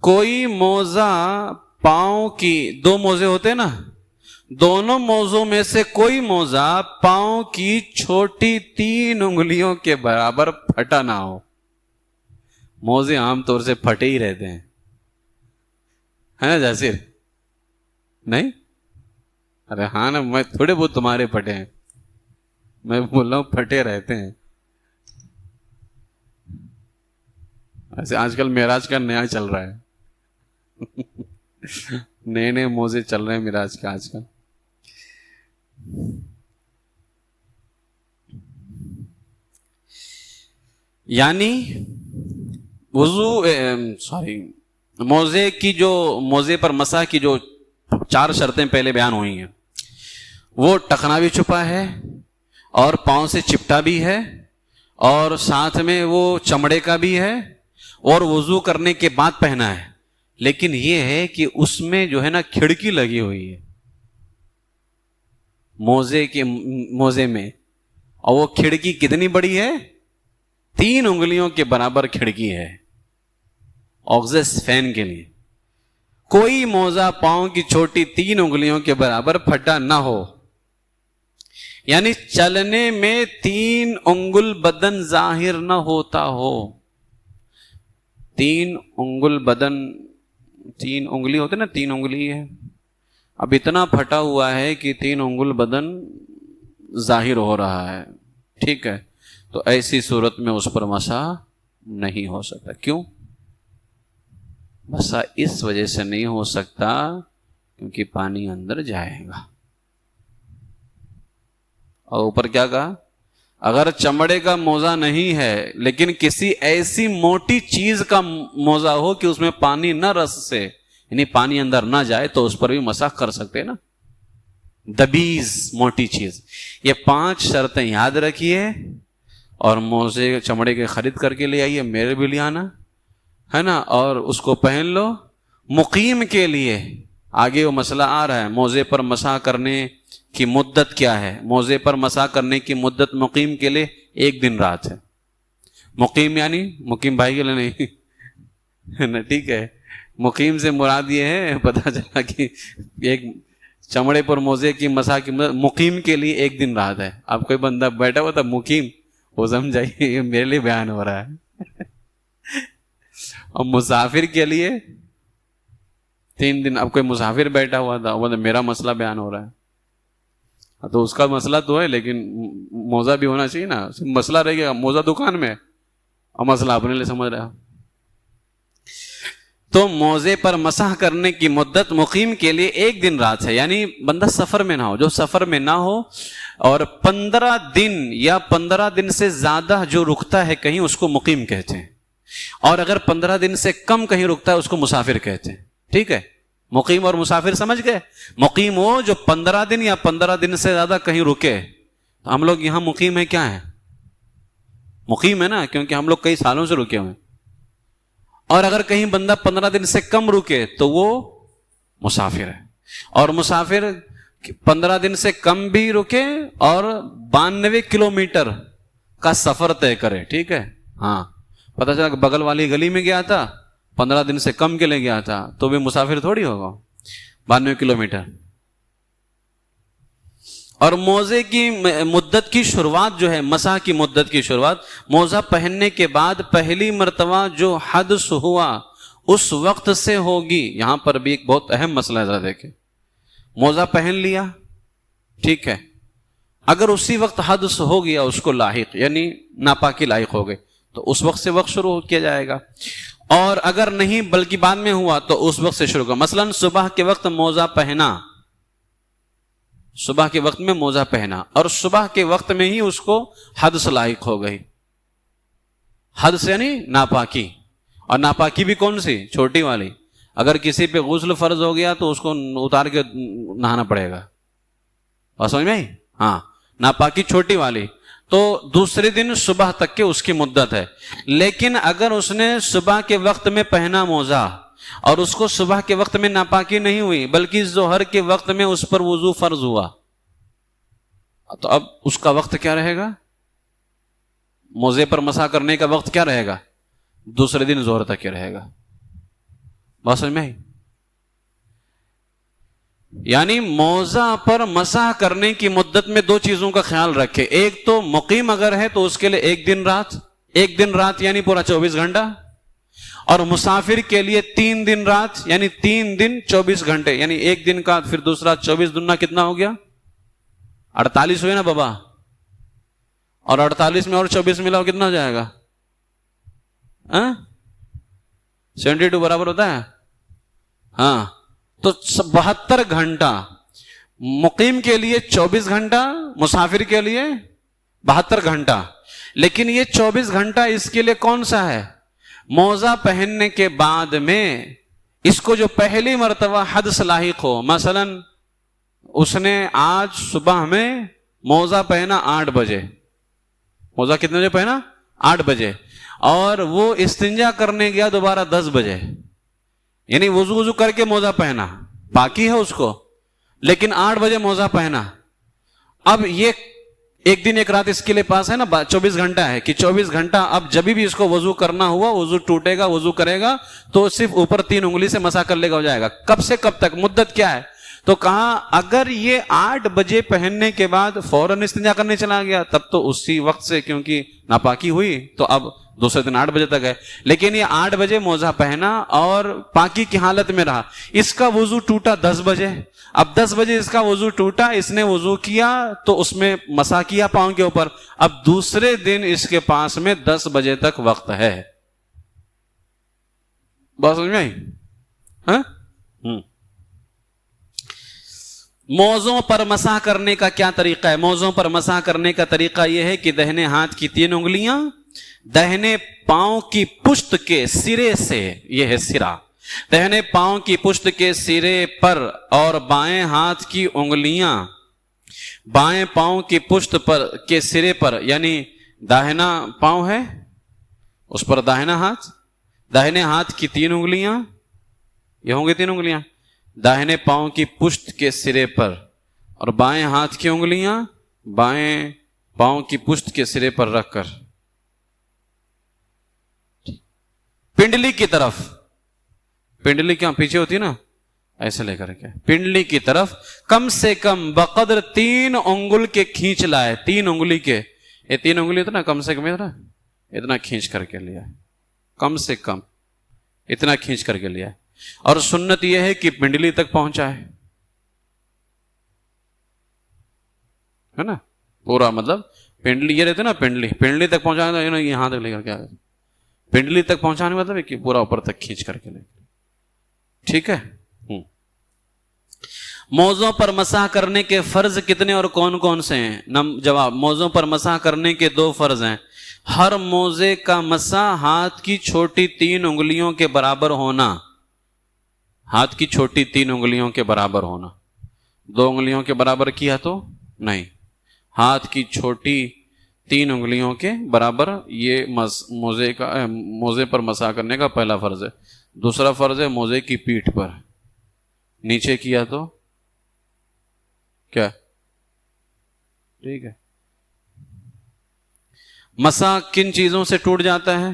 کوئی موزہ پاؤں کی، 2 موزے ہوتے نا، دونوں موزوں میں سے کوئی موزہ پاؤں کی چھوٹی 3 انگلیوں کے برابر پھٹا نہ ہو. موزے عام طور سے پھٹے ہی رہتے ہیں، ہے نا جاسر؟ نہیں؟ ارے ہاں نا، میں تھوڑے بہت تمہارے پھٹے ہیں، میں بول رہا ہوں پھٹے رہتے ہیں. ایسے آج کل معراج کا نیا چل رہا ہے، نئے موزے چل رہے ہیں معراج کا آج کل. یعنی موزے پر مسح کی جو 4 شرطیں پہلے بیان ہوئی ہیں، وہ ٹخنا بھی چھپا ہے اور پاؤں سے چپٹا بھی ہے اور ساتھ میں وہ چمڑے کا بھی ہے اور وضو کرنے کے بعد پہنا ہے. لیکن یہ ہے کہ اس میں جو ہے نا کھڑکی لگی ہوئی ہے موزے میں، اور وہ کھڑکی کتنی بڑی ہے؟ 3 انگلیوں کے برابر کھڑکی ہے آگزس فین کے لیے. کوئی موزہ پاؤں کی چھوٹی 3 انگلیوں کے برابر پھٹا نہ ہو، یعنی چلنے میں 3 انگل بدن ظاہر نہ ہوتا ہو. 3 انگل بدن، 3 انگلی ہوتے نا، 3 انگلی ہے، اب اتنا پھٹا ہوا ہے کہ 3 انگل بدن ظاہر ہو رہا ہے. ٹھیک ہے، تو ایسی صورت میں اس پر مسح نہیں ہو سکتا. کیوں؟ مسح اس وجہ سے نہیں ہو سکتا کیونکہ پانی اندر جائے گا. اور اوپر کیا کہا؟ اگر چمڑے کا موزہ نہیں ہے لیکن کسی ایسی موٹی چیز کا موزہ ہو کہ اس میں پانی نہ رس سے، یعنی پانی اندر نہ جائے، تو اس پر بھی مسح کر سکتے نا. دبیز موٹی چیز. یہ 5 شرطیں یاد رکھیے اور موزے چمڑے کے خرید کر کے لے آئیے، میرے بھی لے آنا ہے نا، اور اس کو پہن لو. مقیم کے لیے آگے وہ مسئلہ آ رہا ہے، موزے پر مسح کرنے کی مدت کیا ہے؟ موزے پر مسح کرنے کی مدت مقیم کے لیے 1 دن رات ہے. مقیم یعنی مقیم بھائی کے لیے نہیں نا، ٹھیک ہے. مقیم سے مراد یہ ہے، پتہ چلا کہ ایک چمڑے پر موزے کی مسح کی مدت مقیم کے لیے 1 دن رات ہے. اب کوئی بندہ بیٹھا ہوا تھا مقیم، وہ سمجھائیے یہ میرے لیے بیان ہو رہا ہے. اور مسافر کے لیے 3 دن. اب کوئی مسافر بیٹھا ہوا تھا، وہ میرا مسئلہ بیان ہو رہا ہے، تو اس کا مسئلہ تو ہے لیکن موزہ بھی ہونا چاہیے نا. مسئلہ رہ گیا موزہ دکان میں اور مسئلہ اپنے لیے سمجھ رہا. تو موزے پر مسح کرنے کی مدت مقیم کے لیے 1 دن رات ہے، یعنی بندہ سفر میں نہ ہو، جو سفر میں نہ ہو اور 15 دن یا 15 دن سے زیادہ جو رکتا ہے کہیں، اس کو مقیم کہتے ہیں، اور اگر 15 دن سے کم کہیں رکتا ہے اس کو مسافر کہتے ہیں. ٹھیک ہے، مقیم اور مسافر سمجھ گئے؟ مقیم وہ جو 15 دن یا 15 دن سے زیادہ کہیں رکے. ہم لوگ یہاں مقیم ہے، کیا ہے؟ مقیم ہے نا، کیونکہ ہم لوگ کئی سالوں سے رکے ہوئے ہیں. اور اگر کہیں بندہ 15 دن سے کم رکے تو وہ مسافر ہے. اور مسافر 15 دن سے کم بھی رکے اور 92 کلومیٹر کا سفر طے کرے. ٹھیک ہے، ہاں، پتہ چلا کہ بغل والی گلی میں گیا تھا، 15 دن سے کم کے لیے گیا تھا، تو بھی مسافر تھوڑی ہوگا. 92 کلومیٹر. اور موزے کی مدت کی شروعات جو ہے، مسح کی مدت کی شروعات موزہ پہننے کے بعد پہلی مرتبہ جو حدث ہوا اس وقت سے ہوگی. یہاں پر بھی ایک بہت اہم مسئلہ ہے، ذرا دیکھیں. موزہ پہن لیا، ٹھیک ہے، اگر اسی وقت حدث ہو گیا اس کو لاحق، یعنی ناپاکی لاحق ہو گئی، تو اس وقت سے وقت شروع کیا جائے گا. اور اگر نہیں بلکہ بعد میں ہوا تو اس وقت سے شروع ہوگا. مثلا صبح کے وقت موزہ پہنا، صبح کے وقت میں موزہ پہنا اور صبح کے وقت میں ہی اس کو حدث لاحق ہو گئی. حدث یعنی ناپاکی. اور ناپاکی بھی کون سی؟ چھوٹی والی. اگر کسی پہ غسل فرض ہو گیا تو اس کو اتار کے نہانا پڑے گا. اور سمجھ میں؟ ہاں، ناپاکی چھوٹی والی. تو دوسرے دن صبح تک کے اس کی مدت ہے. لیکن اگر اس نے صبح کے وقت میں پہنا موزہ اور اس کو صبح کے وقت میں ناپاکی نہیں ہوئی بلکہ ظہر کے وقت میں اس پر وضو فرض ہوا، تو اب اس کا وقت کیا رہے گا؟ موزے پر مسح کرنے کا وقت کیا رہے گا؟ دوسرے دن ظہر تک ہی رہے گا. بات سمجھ میں؟ یعنی موزہ پر مسح کرنے کی مدت میں 2 چیزوں کا خیال رکھے. ایک تو مقیم اگر ہے تو اس کے لیے 1 دن رات، 1 دن رات یعنی پورا 24 گھنٹہ، اور مسافر کے لیے 3 دن رات یعنی 3 دن 24 گھنٹے، یعنی 1 دن کا پھر دوسرا 24 دنہ کتنا ہو گیا؟ 48 ہوئے نا بابا. اور 48 میں اور 24 ملاؤ کتنا ہو جائے گا؟ 72 برابر ہوتا ہے. ہاں، تو 72 گھنٹہ مقیم کے لیے، 24 گھنٹہ مسافر کے لیے، 72 گھنٹہ. لیکن یہ 24 گھنٹہ اس کے لیے کون سا ہے؟ موزہ پہننے کے بعد میں اس کو جو پہلی مرتبہ حدث لاحق ہو. مثلا اس نے آج صبح میں موزہ پہنا 8 بجے. موزہ کتنے بجے پہنا؟ 8 بجے. اور وہ استنجا کرنے گیا دوبارہ 10 بجے، یعنی وضو کر کے موزہ پہنا، باقی ہے اس کو، لیکن 8 بجے موزہ پہنا. اب یہ 1 دن 1 رات اس کے لیے پاس ہے نا، 24 گھنٹہ ہے کہ 24 گھنٹہ اب جب بھی اس کو وضو کرنا ہوا، وضو ٹوٹے گا، وضو کرے گا تو صرف اوپر 3 انگلی سے مسح کر لے گا، ہو جائے گا. کب سے کب تک؟ مدت کیا ہے؟ تو کہا اگر یہ 8 بجے پہننے کے بعد فوراً استنجا کرنے چلا گیا تب تو اسی وقت سے، کیونکہ ناپاکی ہوئی تو اب دوسرے دن 8 بجے تک ہے. لیکن یہ 8 بجے موزہ پہنا اور پاکی کی حالت میں رہا، اس کا وضو ٹوٹا 10 بجے. اب 10 بجے اس کا وضو ٹوٹا، اس نے وضو کیا تو اس میں مسح کیا پاؤں کے اوپر. اب دوسرے دن اس کے پاس میں 10 بجے تک وقت ہے. بات سمجھ میں آئی؟ ہاں. موزوں پر مسح کرنے کا کیا طریقہ ہے؟ موزوں پر مسح کرنے کا طریقہ یہ ہے کہ دہنے ہاتھ کی 3 انگلیاں دہنے پاؤں کی پشت کے سرے سے، یہ ہے سرا، دہنے پاؤں کی پشت کے سرے پر، اور بائیں ہاتھ کی انگلیاں بائیں پاؤں کی پشت پر کے سرے پر، یعنی داہنا پاؤں ہے اس پر داہنا ہاتھ، داہنے ہاتھ کی 3 انگلیاں، یہ ہوں گے 3 انگلیاں داہنے پاؤں کی پشت کے سرے پر، اور بائیں ہاتھ کی انگلیاں بائیں پاؤں کی پشت کے سرے پر رکھ کر پنڈلی کی طرف، پنڈلی کیا پیچھے ہوتی ہے نا، ایسے لے کر کے پنڈلی کی طرف کم سے کم بقدر 3 انگل کے کھینچ لائے. 3 انگلی کے، یہ 3 انگلی اتنا کم سے کم اتنا کھینچ کر کے لیا، کم سے کم اتنا کھینچ کر کے لیا. اور سنت یہ ہے کہ پنڈلی تک پہنچائے، ہے نا، پورا مطلب پنڈلی یہ رہتے نا، پنڈلی تک پہنچانا، یہاں تک لے کر کے پنڈلی تک پہنچانے مطلب کہ پورا اوپر تک کھینچ کر کے لے. ٹھیک ہے. موزوں پر مسح کرنے کے فرض کتنے اور کون کون سے ہیں؟ جواب: موزوں پر مسح کرنے کے 2 فرض ہیں. ہر موزے کا مسح ہاتھ کی چھوٹی 3 انگلیوں کے برابر ہونا. ہاتھ کی چھوٹی 3 انگلیوں کے برابر ہونا. 2 انگلیوں کے برابر کیا تو نہیں، ہاتھ کی چھوٹی 3 انگلیوں کے برابر. یہ موزے پر مسح کرنے کا پہلا فرض ہے. دوسرا فرض ہے موزے کی پیٹھ پر. نیچے کیا تو کیا؟ ٹھیک ہے. مسح کن چیزوں سے ٹوٹ جاتا ہے؟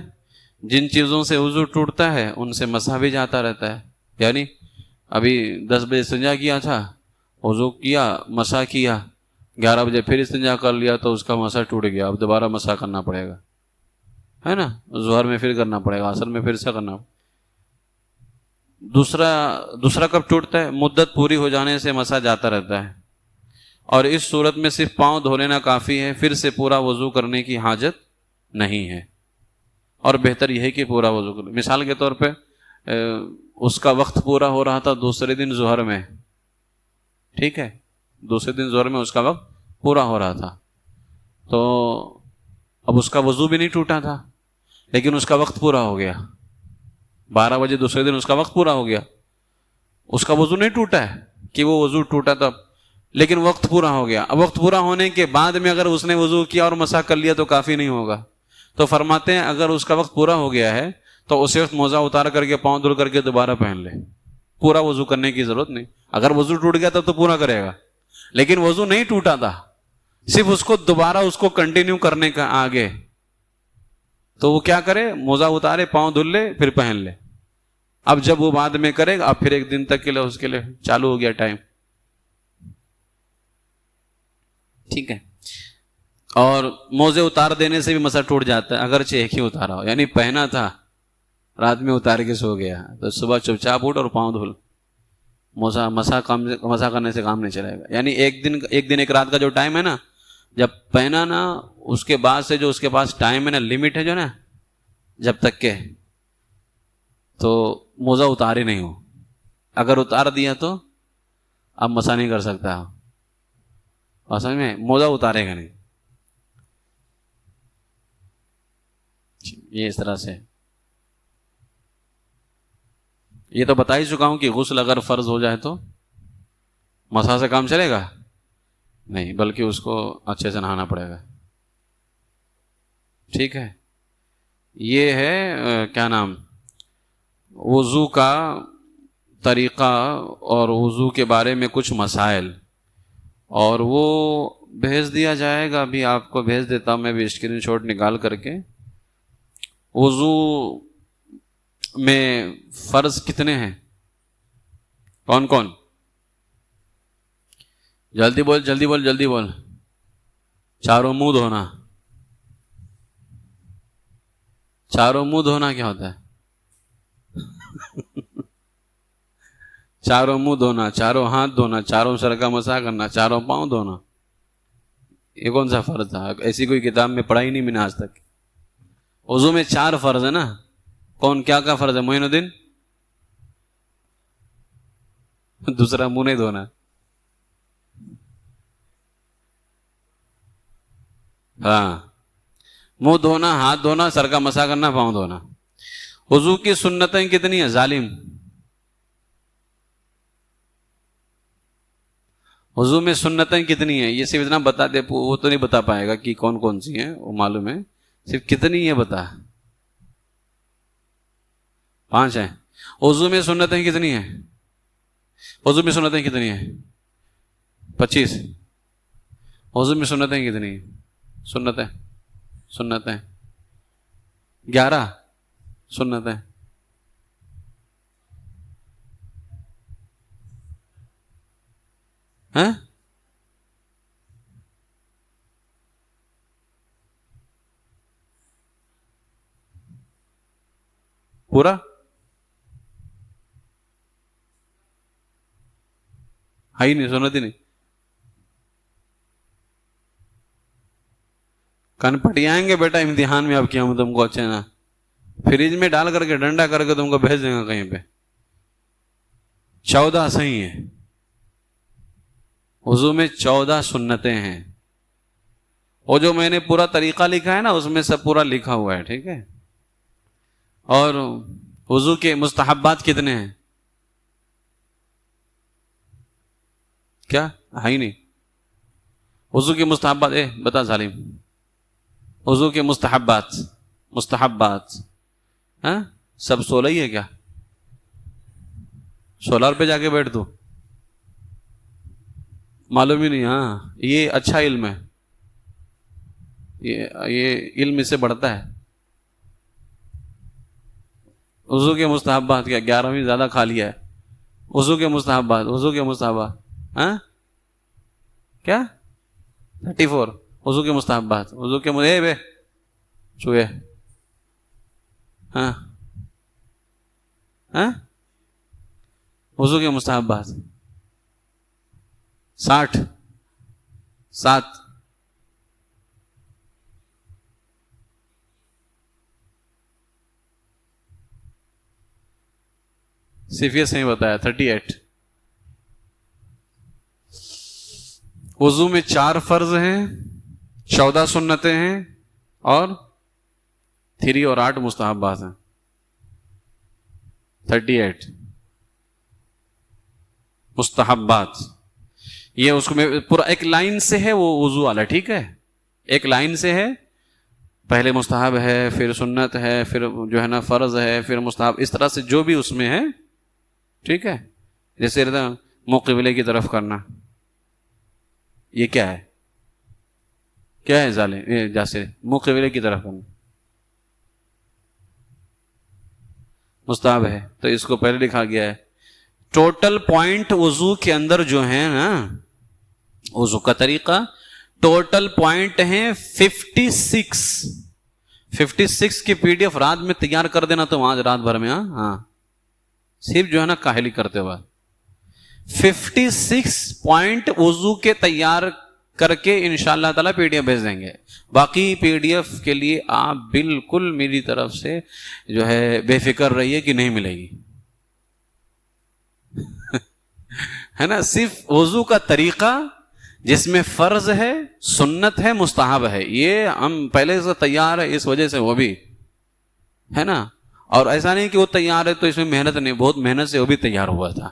جن چیزوں سے وضو ٹوٹتا ہے ان سے مسح بھی جاتا رہتا ہے. یعنی ابھی 10 بجے استنجا کیا تھا، وضو کیا، مسح کیا، 11 بجے پھر استنجا کر لیا تو اس کا مسح ٹوٹ گیا. اب دوبارہ مسح کرنا پڑے گا، ہے نا. ظہر میں پھر کرنا پڑے گا، عصر میں پھر سے کرنا. دوسرا کب ٹوٹتا ہے؟ مدت پوری ہو جانے سے مسح جاتا رہتا ہے. اور اس صورت میں صرف پاؤں دھو لینا کافی ہے، پھر سے پورا وضو کرنے کی حاجت نہیں ہے. اور بہتر یہ ہے کہ پورا وضو کرے. مثال کے طور پہ اس کا وقت پورا ہو رہا تھا دوسرے دن ظہر میں، ٹھیک ہے، دوسرے دن ظہر میں اس کا وقت پورا ہو رہا تھا، تو اب اس کا وضو بھی نہیں ٹوٹا تھا، لیکن اس کا وقت پورا ہو گیا. 12 بجے دوسرے دن اس کا وقت پورا ہو گیا. اس کا وضو نہیں ٹوٹا ہے کہ وہ وضو ٹوٹا تھا، لیکن وقت پورا ہو گیا. اب وقت پورا ہونے کے بعد میں اگر اس نے وضو کیا اور مسح کر لیا تو کافی نہیں ہوگا. تو فرماتے ہیں اگر اس کا وقت پورا ہو گیا ہے تو اسی وقت موزہ اتار کر کے پاؤں دھل کر کے دوبارہ پہن لے. پورا وضو کرنے کی ضرورت نہیں. اگر وضو ٹوٹ گیا تب تو پورا کرے گا، لیکن وضو نہیں ٹوٹا تھا، صرف اس کو دوبارہ اس کو کنٹینیو کرنے کا آگے، تو وہ کیا کرے؟ موزہ اتارے، پاؤں دھل لے، پھر پہن لے. اب جب وہ بعد میں کرے گا، اب پھر 1 دن تک کے لیے اس کے لیے چالو ہو گیا ٹائم. ٹھیک ہے. اور موزے اتار دینے سے بھی مسح ٹوٹ جاتا ہے، اگرچہ ایک ہی اتارا ہو. یعنی پہنا تھا، رات میں اتار کے سو گیا تو صبح چپ چاپ اٹھ اور پاؤں دھل. مسح کرنے سے کام نہیں چلے گا. یعنی ایک دن ایک رات کا جو ٹائم ہے نا، جب پہنا نا، اس کے بعد سے جو اس کے پاس ٹائم ہے نا، لمٹ ہے جو نا، جب تک کہ تو موزہ اتارے نہیں ہو. اگر اتار دیا تو اب مسح نہیں کر سکتا. اصل میں موزہ اتارے گا نہیں. یہ اس طرح سے. یہ تو بتا ہی چکا ہوں کہ غسل اگر فرض ہو جائے تو مسح سے کام چلے گا نہیں، بلکہ اس کو اچھے سے نہانا پڑے گا. ٹھیک ہے. یہ ہے کیا نام، وضو کا طریقہ اور وضو کے بارے میں کچھ مسائل، اور وہ بھیج دیا جائے گا. ابھی آپ کو بھیج دیتا ہوں میں بھی اسکرین شاٹ نکال کر کے. وضو میں فرض کتنے ہیں؟ کون کون؟ جلدی بول جلدی بول جلدی بول. چاروں منہ دھونا. چاروں منہ دھونا کیا ہوتا ہے؟ چاروں منہ دھونا، چاروں ہاتھ دھونا، چاروں سر کا مسح کرنا، چاروں پاؤں دھونا. یہ کون سا فرض تھا؟ ایسی کوئی کتاب میں پڑھا ہی نہیں میں نے آج تک. وضو میں 4 فرض ہے نا. کون کیا فرض ہے معین الدین؟ دوسرا منہ نہیں دھونا. ہاں، منہ دھونا، ہاتھ دھونا، سر کا مسح کرنا، پاؤں دھونا. وضو کی سنتیں کتنی ہیں ظالم؟ وضو میں سنتیں کتنی ہیں؟ یہ صرف اتنا بتا دے، وہ تو نہیں بتا پائے گا کہ کون کون سی ہیں، وہ معلوم ہے، صرف کتنی ہے بتا. 5 ہیں. وضو میں سنتیں کتنی ہیں؟ وضو میں سنتیں کتنی ہیں؟ 25. وضو میں سنتیں کتنی ہیں؟ سنتیں 11 سنتیں. ہاں، پورا ہے ہی نہیں، سنت ہی نہیں. کن پٹیائیں گے بیٹا امتحان میں. اب کیا ہوں تم کو اچھا نا، فریج میں ڈال کر کے ڈنڈا کر کے تم کو بھیج دیں گے کہیں پہ. 14 صحیح ہیں، وضو میں 14 سنتیں ہیں. وہ جو میں نے پورا طریقہ لکھا ہے نا اس میں سب پورا لکھا ہوا ہے، ٹھیک ہے. اور وضو کے مستحبات کتنے ہیں؟ کیا ہے ہی نہیں. وضو کے مستحبات بتا ظالم. وضو کے مستحبات ہاں سب 16 ہی ہے کیا؟ 16 پہ جا کے بیٹھ دو، معلوم ہی نہیں. ہاں یہ اچھا علم ہے، یہ علم اس سے بڑھتا ہے. وضو کے مستحبات کیا 11ویں زیادہ کھا لیا ہے. وضو کے مستحبات ہاں کیا 34 وضو کے مستحبات. وضو کے بے چوہے ہاں ہاں وضو کے مستحبات 7 CFS نہیں بتایا 38. وضو میں 4 فرض ہیں، 14 سنتیں ہیں اور 3 اور 8 مستحبات ہیں. 38 مستحبات. یہ اس میں پورا ایک لائن سے ہے وہ وضو والا، ٹھیک ہے. ایک لائن سے ہے، پہلے مستحب ہے، پھر سنت ہے، پھر جو ہے نا فرض ہے، پھر مستحب، اس طرح سے جو بھی اس میں ہے، ٹھیک ہے. جیسے منہ قبلے کی طرف کرنا، یہ کیا ہے ظالم؟ جیسے منہ قبلے کی طرف کرنا مستحب ہے، تو اس کو پہلے لکھا گیا ہے. ٹوٹل پوائنٹ وضو کے اندر جو ہے نا، وضو کا طریقہ ٹوٹل پوائنٹ ہیں 56 کی PDF رات میں تیار کر دینا تم آج رات بھر میں. ہاں صرف جو ہے نا کاہلی کرتے ہوا 56 پوائنٹ وضو کے تیار کر کے انشاءاللہ تعالی PDF بھیج دیں گے. باقی PDF کے لیے آپ بالکل میری طرف سے جو ہے بے فکر رہیے کہ نہیں ملے گی ہے نا. صرف وضو کا طریقہ جس میں فرض ہے، سنت ہے، مستحب ہے، یہ ہم پہلے سے تیار ہے، اس وجہ سے وہ بھی ہے نا. اور ایسا نہیں کہ وہ تیار ہے تو اس میں محنت نہیں، بہت محنت سے وہ بھی تیار ہوا تھا،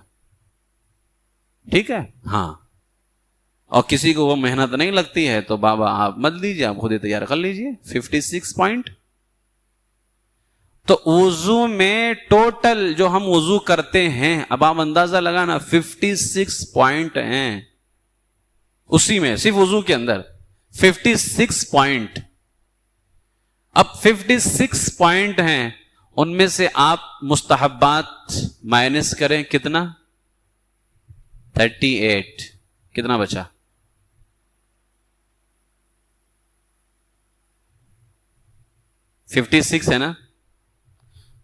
ٹھیک ہے. ہاں اور کسی کو وہ محنت نہیں لگتی ہے تو بابا آپ مت لیجیے، آپ خود ہی تیار کر لیجیے. 56 پوائنٹ. تو وضو میں ٹوٹل جو ہم وضو کرتے ہیں، اب آپ اندازہ لگانا 56 پوائنٹ ہیں اسی میں، صرف وضو کے اندر 56 پوائنٹ. اب 56 پوائنٹ ہیں، ان میں سے آپ مستحبات مائنس کریں کتنا؟ 38. کتنا بچا؟ 56 ہے نا،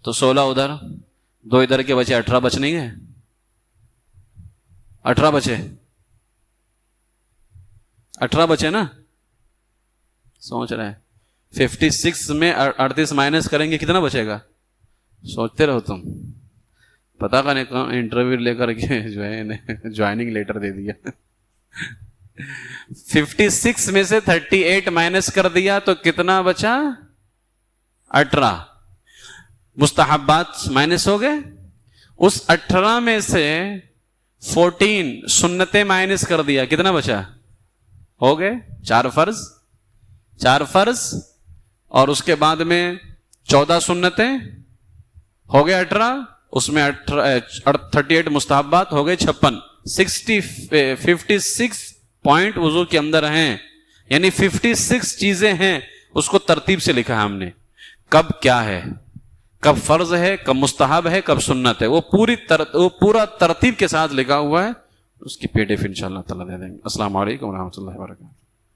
تو 16 ادھر، 2 ادھر کے بچے، 18 بچ نہیں گئے؟ 18 بچے، 18 بچے نا. سوچ رہے ہیں 56 میں 38 مائنس کریں گے کتنا بچے گا؟ سوچتے رہو تم. پتا کا نہیں کہاں انٹرویو لے کر کے جو ہے جوائننگ لیٹر دے دیا. 56 میں سے 38 مائنس کر دیا تو کتنا بچا؟ 18. مستحبات مائنس ہو گئے. اس 18 میں سے 14 سنتیں مائنس کر دیا، کتنا بچا؟ ہو گئے 4 فرض اور اس کے بعد میں 14 سنتیں، ہو گئے 18. اس میں 38 مستحبات، ہو گئے 56. 56 پوائنٹ وضو کے اندر ہیں، یعنی 56 چیزیں ہیں. اس کو ترتیب سے لکھا ہے ہم نے، کب کیا ہے، کب فرض ہے، کب مستحب ہے، کب سنت ہے، وہ پورا ترتیب کے ساتھ لکھا ہوا ہے. اس کی PDF انشاءاللہ تعالی دے دیں گے. السلام علیکم ورحمۃ اللہ وبرکاتہ.